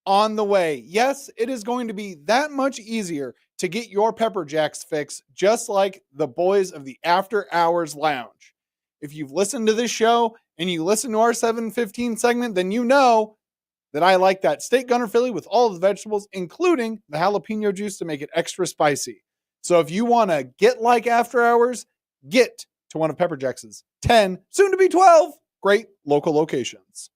on the way. Yes, it is going to be that much easier to get your Pepper Jacks fix, just like the boys of the After Hours Lounge. If you've listened to this show and you listen to our 7:15 segment, then you know that I like that steak gunner Philly with all of the vegetables, including the jalapeno juice to make it extra spicy. So if you want to get like After Hours, get to one of Pepper Jacks's 10, soon to be 12, great local locations.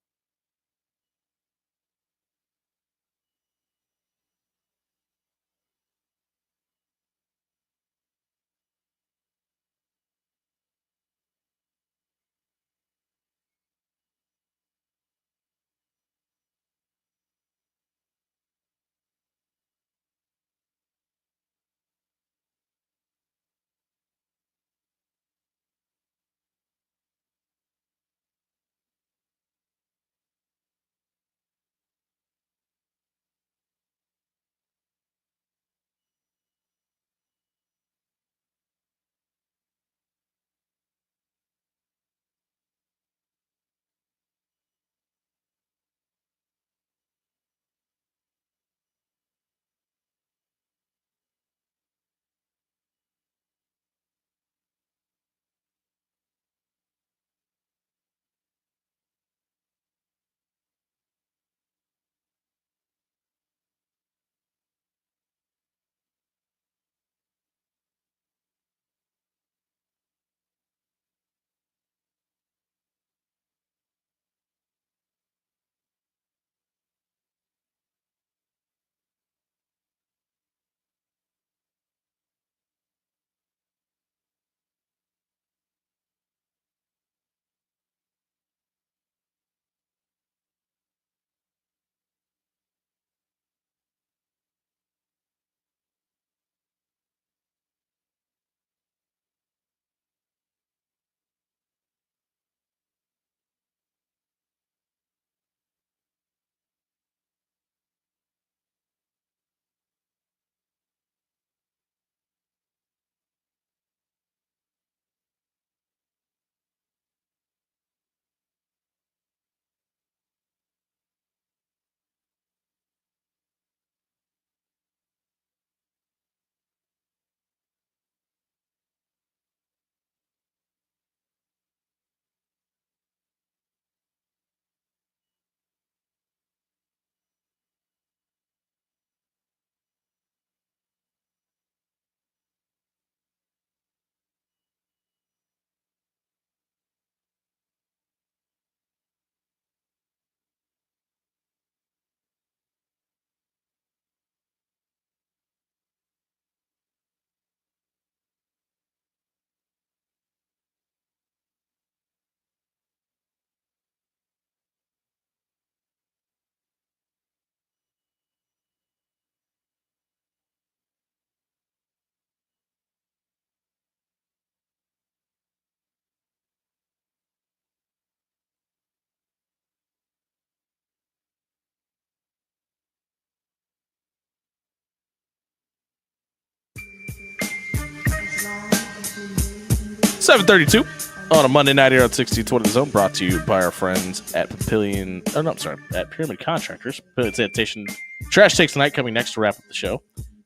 7:32 on a Monday night here on 1620 The Zone, brought to you by our friends at at Pyramid Contractors. Pyramid Sanitation. Trash Takes Tonight coming next to wrap up the show.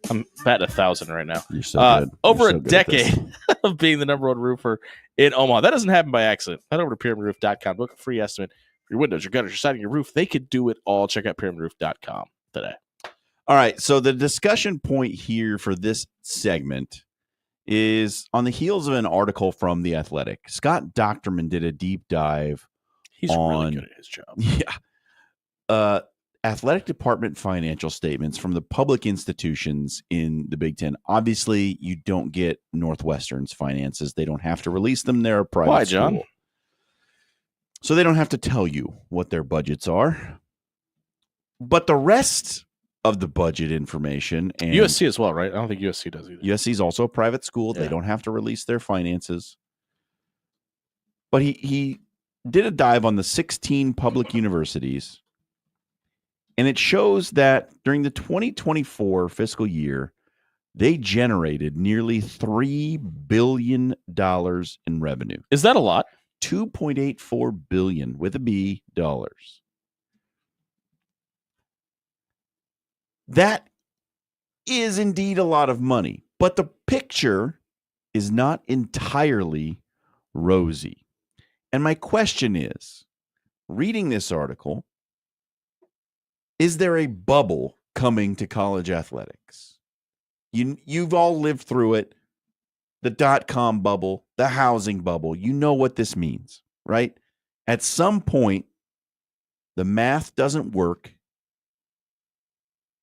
I'm batting 1,000 right now. You're so good. Over a decade of being the number one roofer in Omaha. That doesn't happen by accident. Head over to pyramidroof.com. Book a free estimate for your windows, your gutters, your siding, your roof. They could do it all. Check out pyramidroof.com today. All right. So the discussion point here for this segment is on the heels of an article from The Athletic. Scott Docterman did a deep dive. He's really good at his job. Yeah. Athletic department financial statements from the public institutions in the Big Ten. Obviously, you don't get Northwestern's finances. They don't have to release them. They're a private Why, school. John? So they don't have to tell you what their budgets are. But the rest of the budget information, and USC as well, right? I don't think USC does either. USC is also a private school. Yeah. They don't have to release their finances. But he did a dive on the 16 public universities. And it shows that during the 2024 fiscal year, they generated nearly $3 billion in revenue. Is that a lot? $2.84 billion with a B dollars. That is indeed a lot of money, but the picture is not entirely rosy. And my question is, reading this article, is there a bubble coming to college athletics? You've all lived through it. The dot-com bubble, the housing bubble. You know what this means, right? At some point, the math doesn't work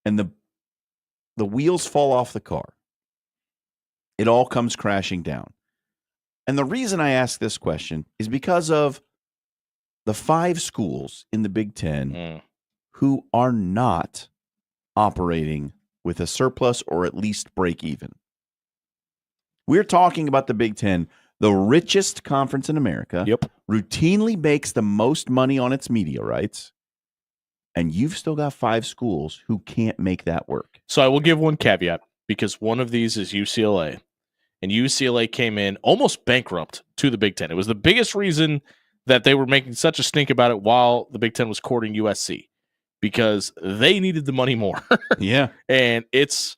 and the wheels fall off the car. It all comes crashing down. And the reason I ask this question is because of the 5 schools in the Big Ten who are not operating with a surplus or at least break even. We're talking about the Big Ten, the richest conference in America, routinely makes the most money on its media rights, and you've still got 5 schools who can't make that work. So I will give one caveat, because one of these is UCLA, and UCLA came in almost bankrupt to the Big Ten. It was the biggest reason that they were making such a stink about it while the Big Ten was courting USC, because they needed the money more. Yeah. And it's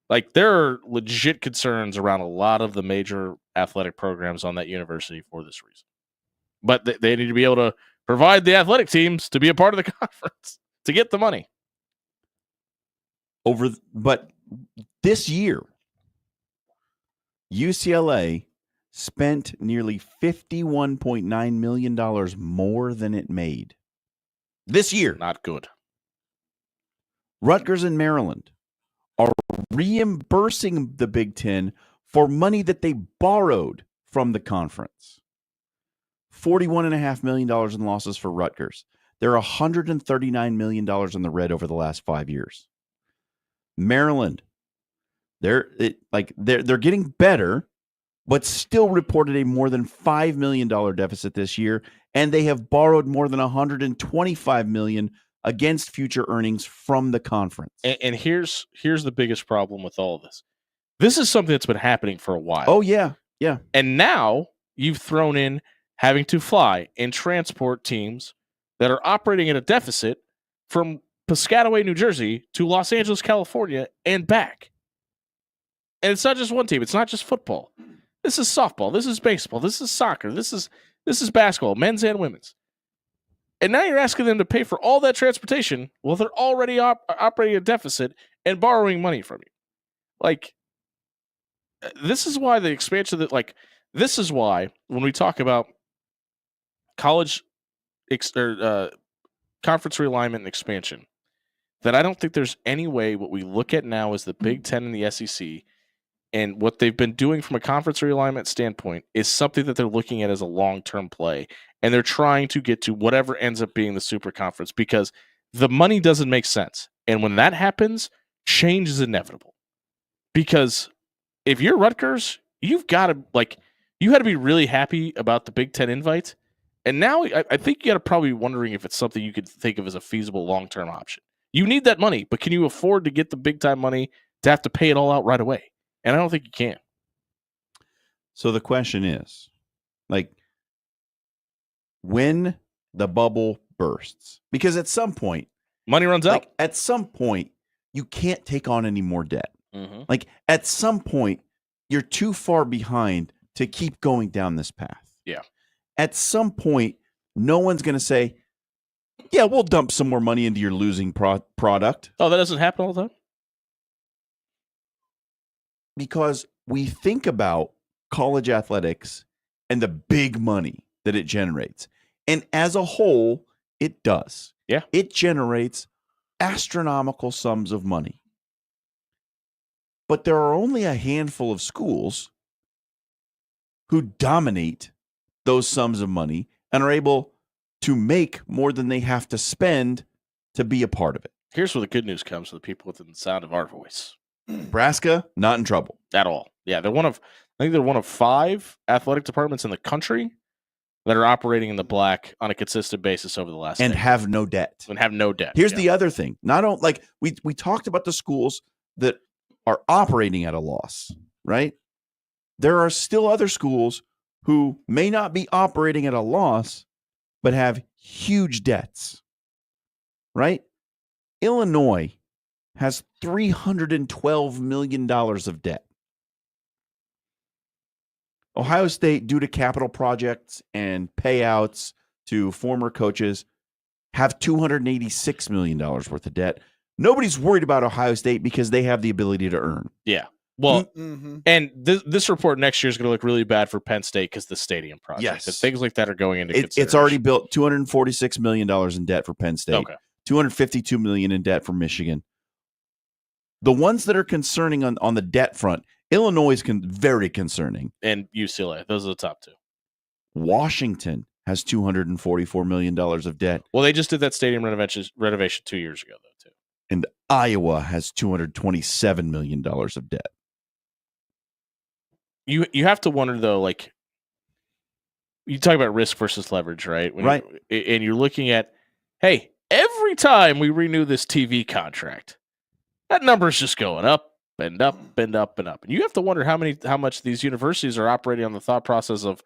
like there are legit concerns around a lot of the major athletic programs on that university for this reason. But they need to be able to provide the athletic teams to be a part of the conference to get the money. But this year, UCLA spent nearly $51.9 million more than it made. This year. Not good. Rutgers and Maryland are reimbursing the Big Ten for money that they borrowed from the conference. $41.5 million in losses for Rutgers. They're $139 million in the red over the last 5 years. Maryland, they're getting better, but still reported a more than $5 million deficit this year, and they have borrowed more than $125 million against future earnings from the conference. And here's the biggest problem with all of this. This is something that's been happening for a while. Oh, yeah. Yeah. And now you've thrown in having to fly and transport teams that are operating at a deficit from Piscataway, New Jersey to Los Angeles, California, and back. And it's not just one team. It's not just football. This is softball. This is baseball. This is soccer. This is basketball, men's and women's. And now you're asking them to pay for all that transportation while they're already operating a deficit and borrowing money from you. Like, this is why the expansion this is why when we talk about college conference realignment and expansion, that I don't think there's any way what we look at now as the Big Ten and the SEC and what they've been doing from a conference realignment standpoint is something that they're looking at as a long-term play. And they're trying to get to whatever ends up being the super conference because the money doesn't make sense. And when that happens, change is inevitable. Because if you're Rutgers, you had to be really happy about the Big Ten invite. And now I think you got to probably be wondering if it's something you could think of as a feasible long-term option. You need that money, but can you afford to get the big-time money to have to pay it all out right away? And I don't think you can. So the question is, Like when the bubble bursts, because at some point, money runs out. At some point, you can't take on any more debt. Mm-hmm. Like at some point, you're too far behind to keep going down this path. Yeah. At some point, no one's going to say, yeah, we'll dump some more money into your losing product. Oh, that doesn't happen all the time? Because we think about college athletics and the big money that it generates. And as a whole, it does. Yeah. It generates astronomical sums of money. But there are only a handful of schools who dominate those sums of money and are able to make more than they have to spend to be a part of it. Here's where the good news comes to the people within the sound of our voice. Nebraska, not in trouble. At all. Yeah, I think they're one of 5 athletic departments in the country that are operating in the black on a consistent basis over the last and decade. have no debt. And have no debt. Here's the other thing. Not only like we talked about the schools that are operating at a loss, right? There are still other schools who may not be operating at a loss, but have huge debts, right? Illinois has $312 million of debt. Ohio State, due to capital projects and payouts to former coaches, have $286 million worth of debt. Nobody's worried about Ohio State because they have the ability to earn. Yeah. Well, and this report next year is going to look really bad for Penn State because the stadium project. Yes. And things like that are going into consideration. It's already built $246 million in debt for Penn State. Okay. $252 million in debt for Michigan. The ones that are concerning on the debt front, Illinois is very concerning. And UCLA. Those are the top 2. Washington has $244 million of debt. Well, they just did that stadium renovation 2 years ago, though, too. And Iowa has $227 million of debt. You have to wonder, though, like, you talk about risk versus leverage, right? Right. And you're looking at, hey, every time we renew this TV contract, that number's just going up and up and up and up. And you have to wonder how much these universities are operating on the thought process of,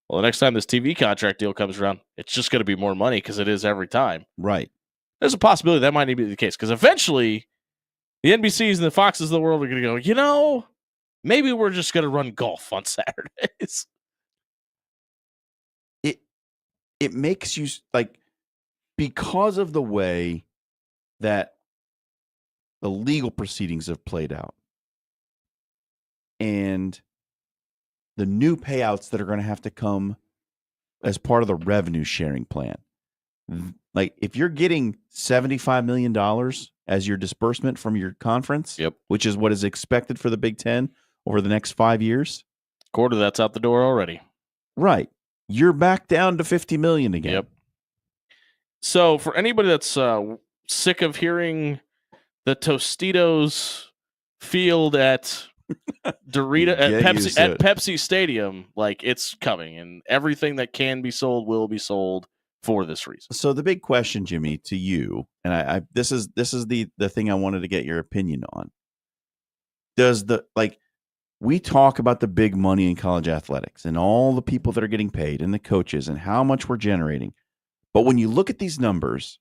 well, the next time this TV contract deal comes around, it's just going to be more money because it is every time. Right. There's a possibility that might not be the case because eventually the NBCs and the Foxes of the world are going to go, maybe we're just going to run golf on Saturdays. It makes you like, because of the way that the legal proceedings have played out and the new payouts that are going to have to come as part of the revenue sharing plan. Like if you're getting $75 million as your disbursement from your conference, which is what is expected for the Big Ten over the next 5 years. Quarter that's out the door already. Right. You're back down to $50 million again. Yep. So for anybody that's sick of hearing the Tostitos field at Pepsi Stadium, like it's coming, and everything that can be sold will be sold for this reason. So the big question, Jimmy, to you, and I this is the thing I wanted to get your opinion on. We talk about the big money in college athletics and all the people that are getting paid and the coaches and how much we're generating. But when you look at these numbers,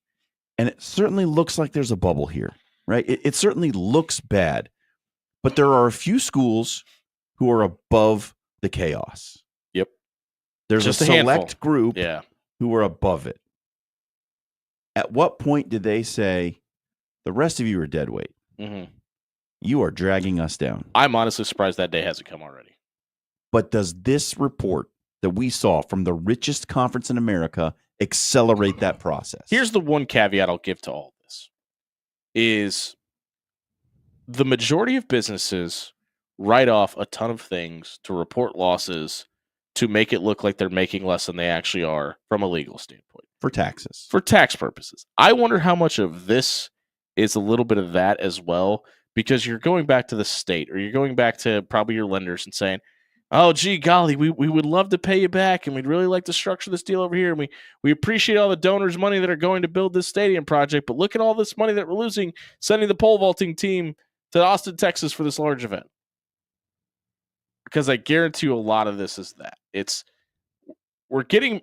and it certainly looks like there's a bubble here, right? It certainly looks bad, but there are a few schools who are above the chaos. Yep. There's just a select group who are above it. At what point did they say, the rest of you are dead weight? Mm-hmm. You are dragging us down. I'm honestly surprised that day hasn't come already. But does this report that we saw from the richest conference in America accelerate that process? Here's the one caveat I'll give to all this is the majority of businesses write off a ton of things to report losses to make it look like they're making less than they actually are from a legal standpoint. For taxes. For tax purposes. I wonder how much of this is a little bit of that as well, because you're going back to the state or you're going back to probably your lenders and saying, oh, gee, golly, we would love to pay you back, and we'd really like to structure this deal over here, and we appreciate all the donors' money that are going to build this stadium project, but look at all this money that we're losing sending the pole vaulting team to Austin, Texas for this large event. Because I guarantee you a lot of this is that. It's we're getting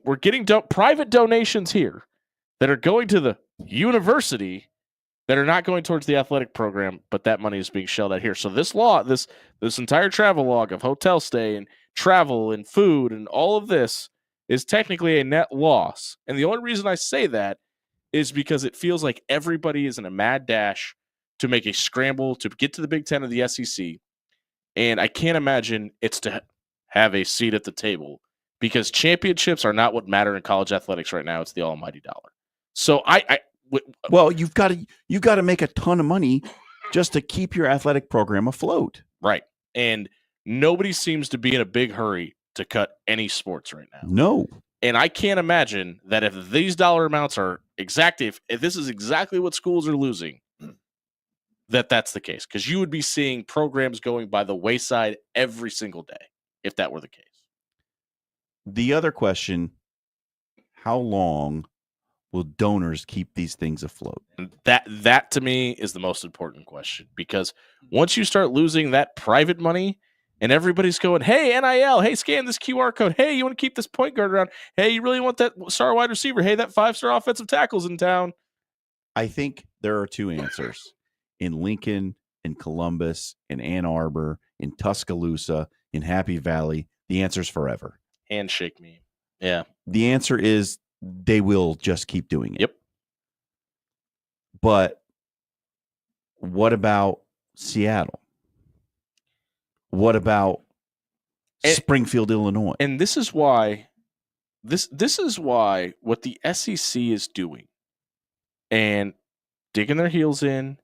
private donations here that are going to the university that are not going towards the athletic program, but that money is being shelled out here. So this entire travel log of hotel stay and travel and food and all of this is technically a net loss. And the only reason I say that is because it feels like everybody is in a mad dash to make a scramble to get to the Big Ten of the SEC. And I can't imagine it's to have a seat at the table, because championships are not what matter in college athletics right now. It's the almighty dollar. So well, you've got to make a ton of money just to keep your athletic program afloat. Right. And nobody seems to be in a big hurry to cut any sports right now. No. And I can't imagine that if these dollar amounts are exact, if this is exactly what schools are losing, that's the case. Because you would be seeing programs going by the wayside every single day if that were the case. The other question, how long will donors keep these things afloat? That to me is the most important question, because once you start losing that private money and everybody's going, hey, NIL, hey, scan this QR code. Hey, you want to keep this point guard around? Hey, you really want that star wide receiver? Hey, that 5-star offensive tackle's in town. I think there are two answers. In Lincoln, in Columbus, in Ann Arbor, in Tuscaloosa, in Happy Valley, the answer's forever. Handshake me. Yeah. The answer is they will just keep doing it. Yep. But what about Seattle? What about Springfield, Illinois? And this is why this is why what the SEC is doing and digging their heels in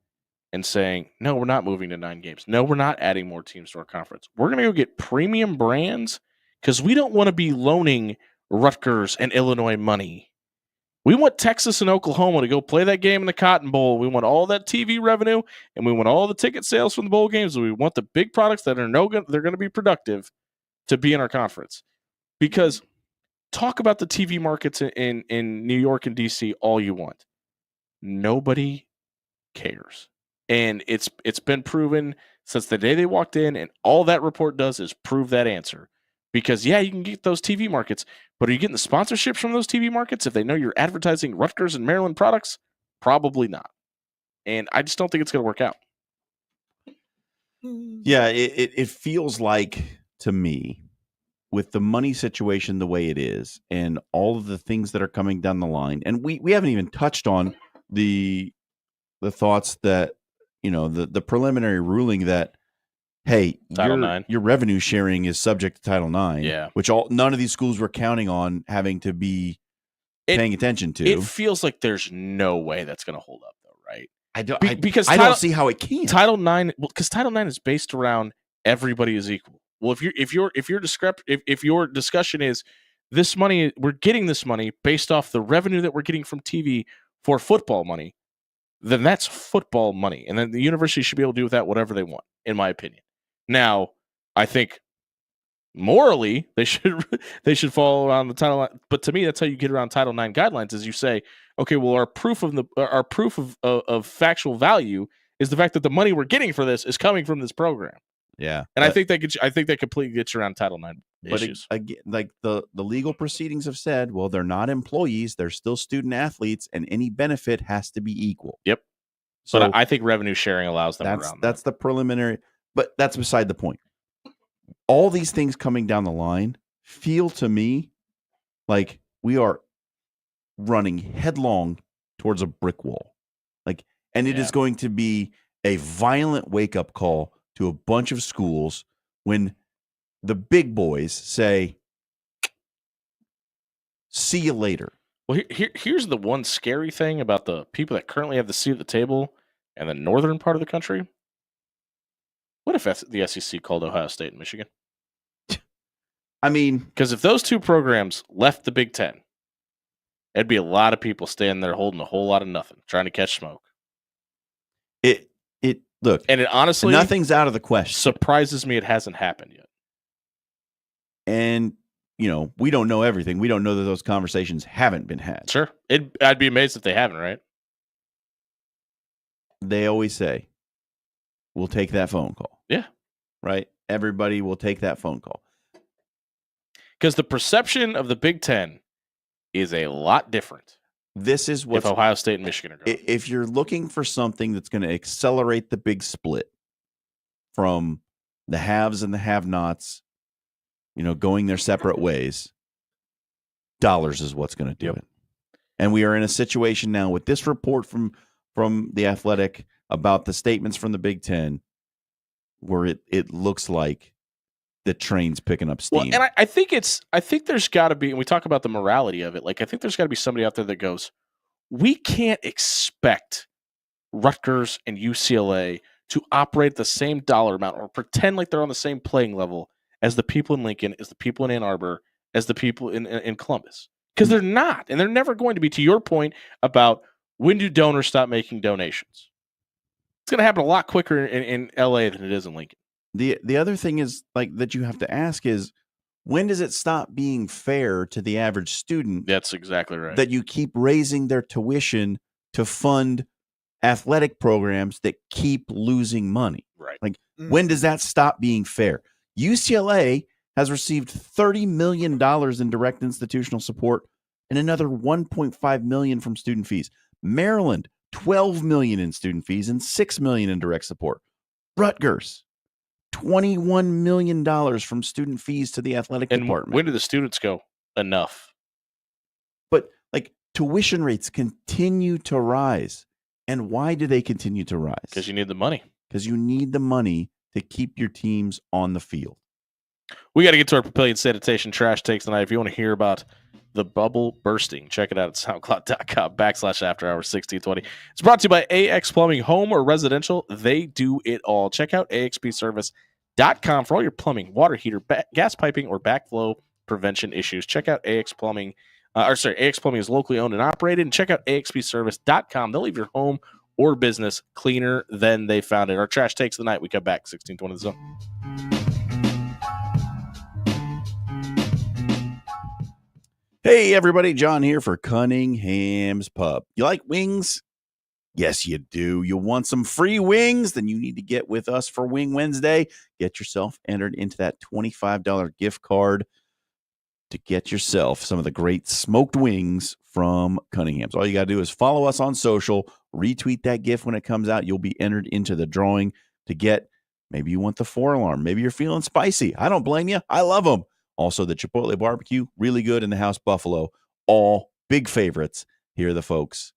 and saying, no, we're not moving to 9 games. No, we're not adding more teams to our conference. We're going to go get premium brands because we don't want to be loaning Rutgers and Illinois money. We want Texas and Oklahoma to go play that game in the Cotton Bowl. We want all that TV revenue, and we want all the ticket sales from the bowl games. We want the big products that are they're going to be productive to be in our conference. Because talk about the TV markets in New York and DC all you want. Nobody cares. And it's been proven since the day they walked in, and all that report does is prove that answer. Because, yeah, you can get those TV markets, but are you getting the sponsorships from those TV markets if they know you're advertising Rutgers and Maryland products? Probably not. And I just don't think it's going to work out. Yeah, it feels like, to me, with the money situation the way it is and all of the things that are coming down the line, and we haven't even touched on the thoughts that, the preliminary ruling that, hey, your revenue sharing is subject to Title IX, which none of these schools were counting on having to be paying attention to. It feels like there's no way that's going to hold up, though, right? I don't see how it can. Title IX, because Title IX is based around everybody is equal. Well, if your discussion is this money, we're getting this money based off the revenue that we're getting from TV for football money, then that's football money, and then the university should be able to do with that whatever they want, in my opinion. Now, I think morally they should follow around the Title IX, but to me, that's how you get around Title IX guidelines. Is you say, okay, well, our proof of factual value is the fact that the money we're getting for this is coming from this program. Yeah, and I think that completely gets around Title IX issues. But again, like the legal proceedings have said, well, they're not employees; they're still student athletes, and any benefit has to be equal. Yep. So but I think revenue sharing allows them around. That's the preliminary. But that's beside the point. All these things coming down the line feel to me like we are running headlong towards a brick wall. And it is going to be a violent wake-up call to a bunch of schools when the big boys say, see you later. Well, here's the one scary thing about the people that currently have the seat at the table in the northern part of the country. What if the SEC called Ohio State and Michigan? I mean, because if those two programs left the Big Ten, there'd be a lot of people standing there holding a whole lot of nothing, trying to catch smoke. Look, and it honestly, nothing's out of the question. Surprises me it hasn't happened yet. And we don't know everything. We don't know that those conversations haven't been had. Sure, I'd be amazed if they haven't. Right? They always say, we'll take that phone call. Yeah. Right? Everybody will take that phone call. Because the perception of the Big Ten is a lot different. This is what if Ohio State and Michigan are going. If you're looking for something that's going to accelerate the big split from the haves and the have-nots, going their separate ways, dollars is what's going to do it. And we are in a situation now with this report from the Athletic about the statements from the Big Ten where it looks like the train's picking up steam. Well, and I think there's got to be, and we talk about the morality of it. Like, I think there's got to be somebody out there that goes, we can't expect Rutgers and UCLA to operate the same dollar amount or pretend like they're on the same playing level as the people in Lincoln, as the people in Ann Arbor, as the people in Columbus. Because they're not, and they're never going to be, to your point about when do donors stop making donations. It's going to happen a lot quicker in LA than it is in Lincoln. The other thing is that you have to ask is, when does it stop being fair to the average student? That's exactly right. That you keep raising their tuition to fund athletic programs that keep losing money. Right. When does that stop being fair? UCLA has received $30 million in direct institutional support and another $1.5 million from student fees. Maryland, $12 million in student fees and $6 million in direct support. Rutgers, $21 million from student fees to the athletic department. When do the students go? Enough. But tuition rates continue to rise. And why do they continue to rise? Because you need the money. Because you need the money to keep your teams on the field. We got to get to our Papillion Sanitation Trash Takes tonight. If you want to hear about the bubble bursting, check it out at soundcloud.com/afterhours1620. It's brought to you by AX Plumbing, home or residential. They do it all. Check out axpservice.com for all your plumbing, water heater, gas piping, or backflow prevention issues. Check out AX Plumbing. AX Plumbing is locally owned and operated. And check out axpservice.com. They'll leave your home or business cleaner than they found it. Our trash takes of the night. We come back 1620 The Zone. Hey, everybody. John here for Cunningham's Pub. You like wings? Yes, you do. You want some free wings? Then you need to get with us for Wing Wednesday. Get yourself entered into that $25 gift card to get yourself some of the great smoked wings from Cunningham's. All you got to do is follow us on social, retweet that gift when it comes out. You'll be entered into the drawing to get, maybe you want the 4-alarm. Maybe you're feeling spicy. I don't blame you. I love them. Also, the Chipotle barbecue, really good, in the House Buffalo, all big favorites. Here are the folks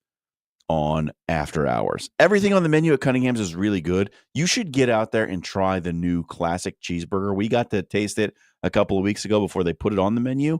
on After Hours. Everything on the menu at Cunningham's is really good. You should get out there and try the new classic cheeseburger. We got to taste it a couple of weeks ago before they put it on the menu.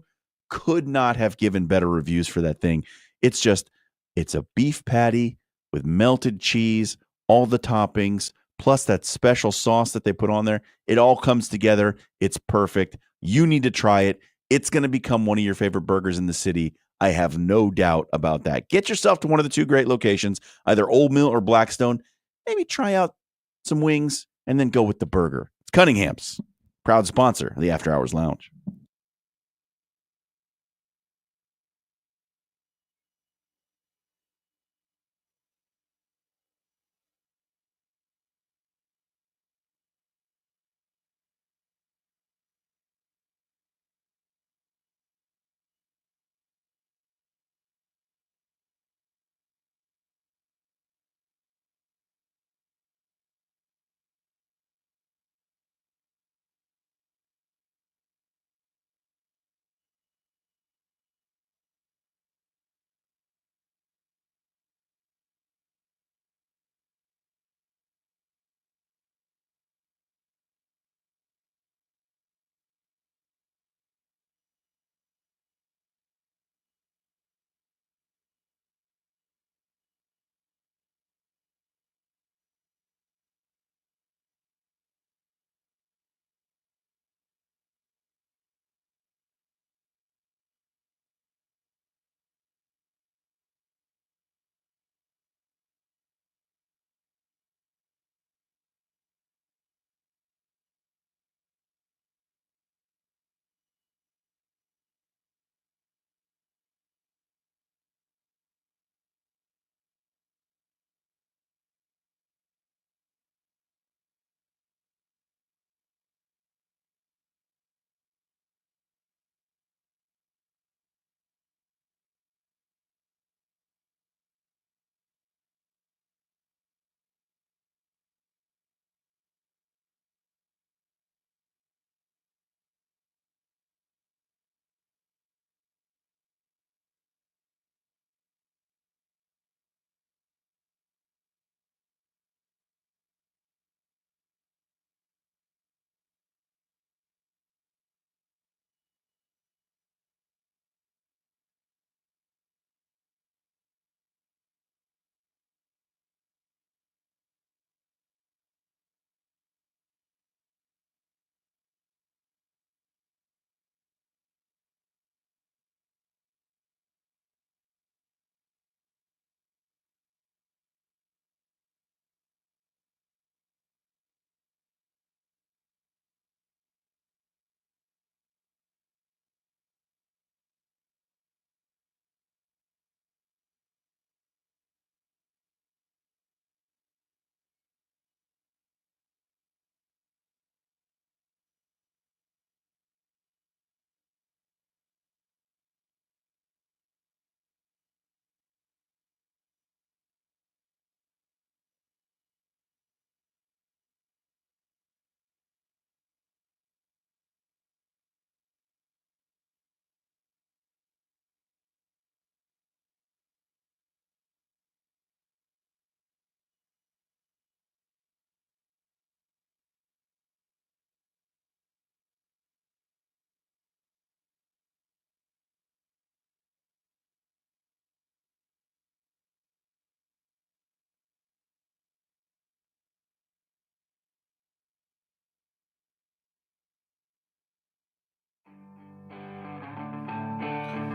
Could not have given better reviews for that thing. It's a beef patty with melted cheese, all the toppings, plus that special sauce that they put on there. It all comes together. It's perfect. You need to try it. It's going to become one of your favorite burgers in the city. I have no doubt about that. Get yourself to one of the two great locations, either Old Mill or Blackstone. Maybe try out some wings and then go with the burger. It's Cunningham's, proud sponsor of the After Hours Lounge.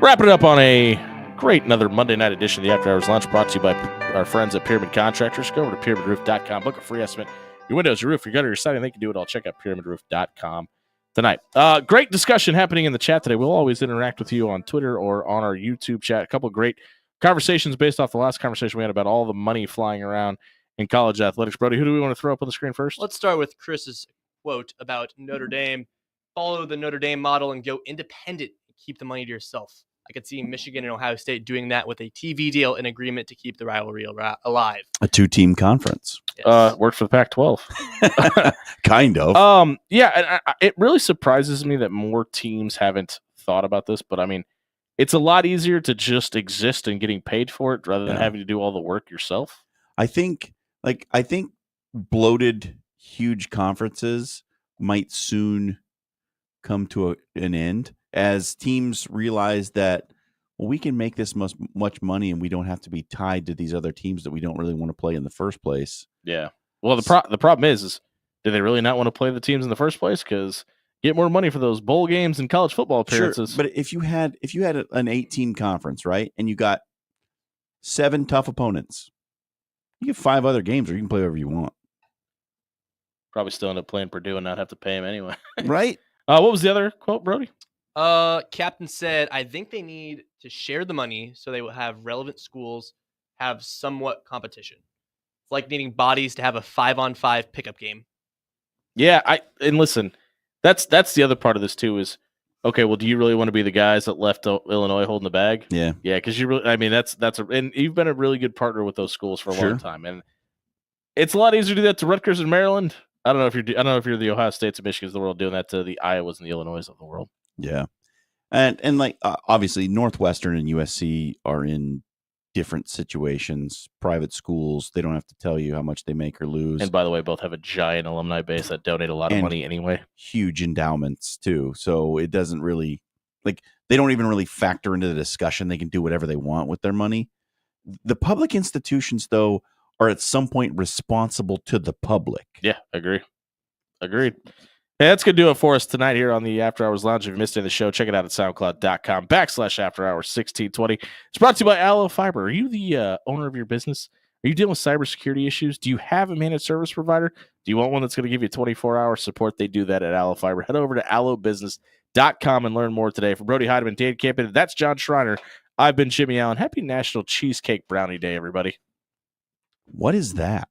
Wrapping it up on a great another Monday night edition of the After Hours Lunch, brought to you by our friends at Pyramid Contractors. Go over to pyramidroof.com, book a free estimate. Your windows, your roof, your gutter, your siding, they can do it all. Check out pyramidroof.com tonight. Great discussion happening in the chat today. We'll always interact with you on Twitter or on our YouTube chat. A couple of great conversations based off the last conversation we had about all the money flying around in college athletics. Brody, who do we want to throw up on the screen first? Let's start with Chris's quote about Notre Dame. Follow the Notre Dame model and go independent and keep the money to yourself. I could see Michigan and Ohio State doing that with a TV deal in agreement to keep the rivalry alive. A 2-team conference. Yes. Works for the Pac-12. Kind of. It really surprises me that more teams haven't thought about this, but I mean, it's a lot easier to just exist and getting paid for it rather than having to do all the work yourself. I think bloated, huge conferences might soon come to an end as teams realize that, well, we can make this much money and we don't have to be tied to these other teams that we don't really want to play in the first place. Yeah. Well, the problem is do they really not want to play the teams in the first place? Because get more money for those bowl games and college football appearances. Sure, but if you had an 8-team conference, right, and you got 7 tough opponents, you get 5 other games, or you can play whatever you want. Probably still end up playing Purdue and not have to pay them anyway. Right? What was the other quote, Brody? Captain said, I think they need to share the money so they will have relevant schools have somewhat competition. It's like needing bodies to have a 5-on-5 pickup game. Yeah, and listen, that's the other part of this too is, okay, well, do you really want to be the guys that left Illinois holding the bag? Yeah. Yeah, because and you've been a really good partner with those schools for a long time. And it's a lot easier to do that to Rutgers and Maryland. I don't know if you're the Ohio States and Michigans of the world doing that to the Iowas and the Illinois of the world. Yeah. And like obviously Northwestern and USC are in different situations, private schools. They don't have to tell you how much they make or lose. And by the way, both have a giant alumni base that donate a lot of money anyway. Huge endowments too. So it doesn't really they don't even really factor into the discussion. They can do whatever they want with their money. The public institutions though are at some point responsible to the public. Yeah, agreed. Hey, that's going to do it for us tonight here on the After Hours Lounge. If you missed any of the show, check it out at soundcloud.com/afterhours1620. It's brought to you by Allo Fiber. Are you the owner of your business? Are you dealing with cybersecurity issues? Do you have a managed service provider? Do you want one that's going to give you 24-hour support? They do that at Allo Fiber. Head over to allobusiness.com and learn more today. For Brody Heidemann, Dan Campen, that's John Schreiner. I've been Jimmy Allen. Happy National Cheesecake Brownie Day, everybody. What is that?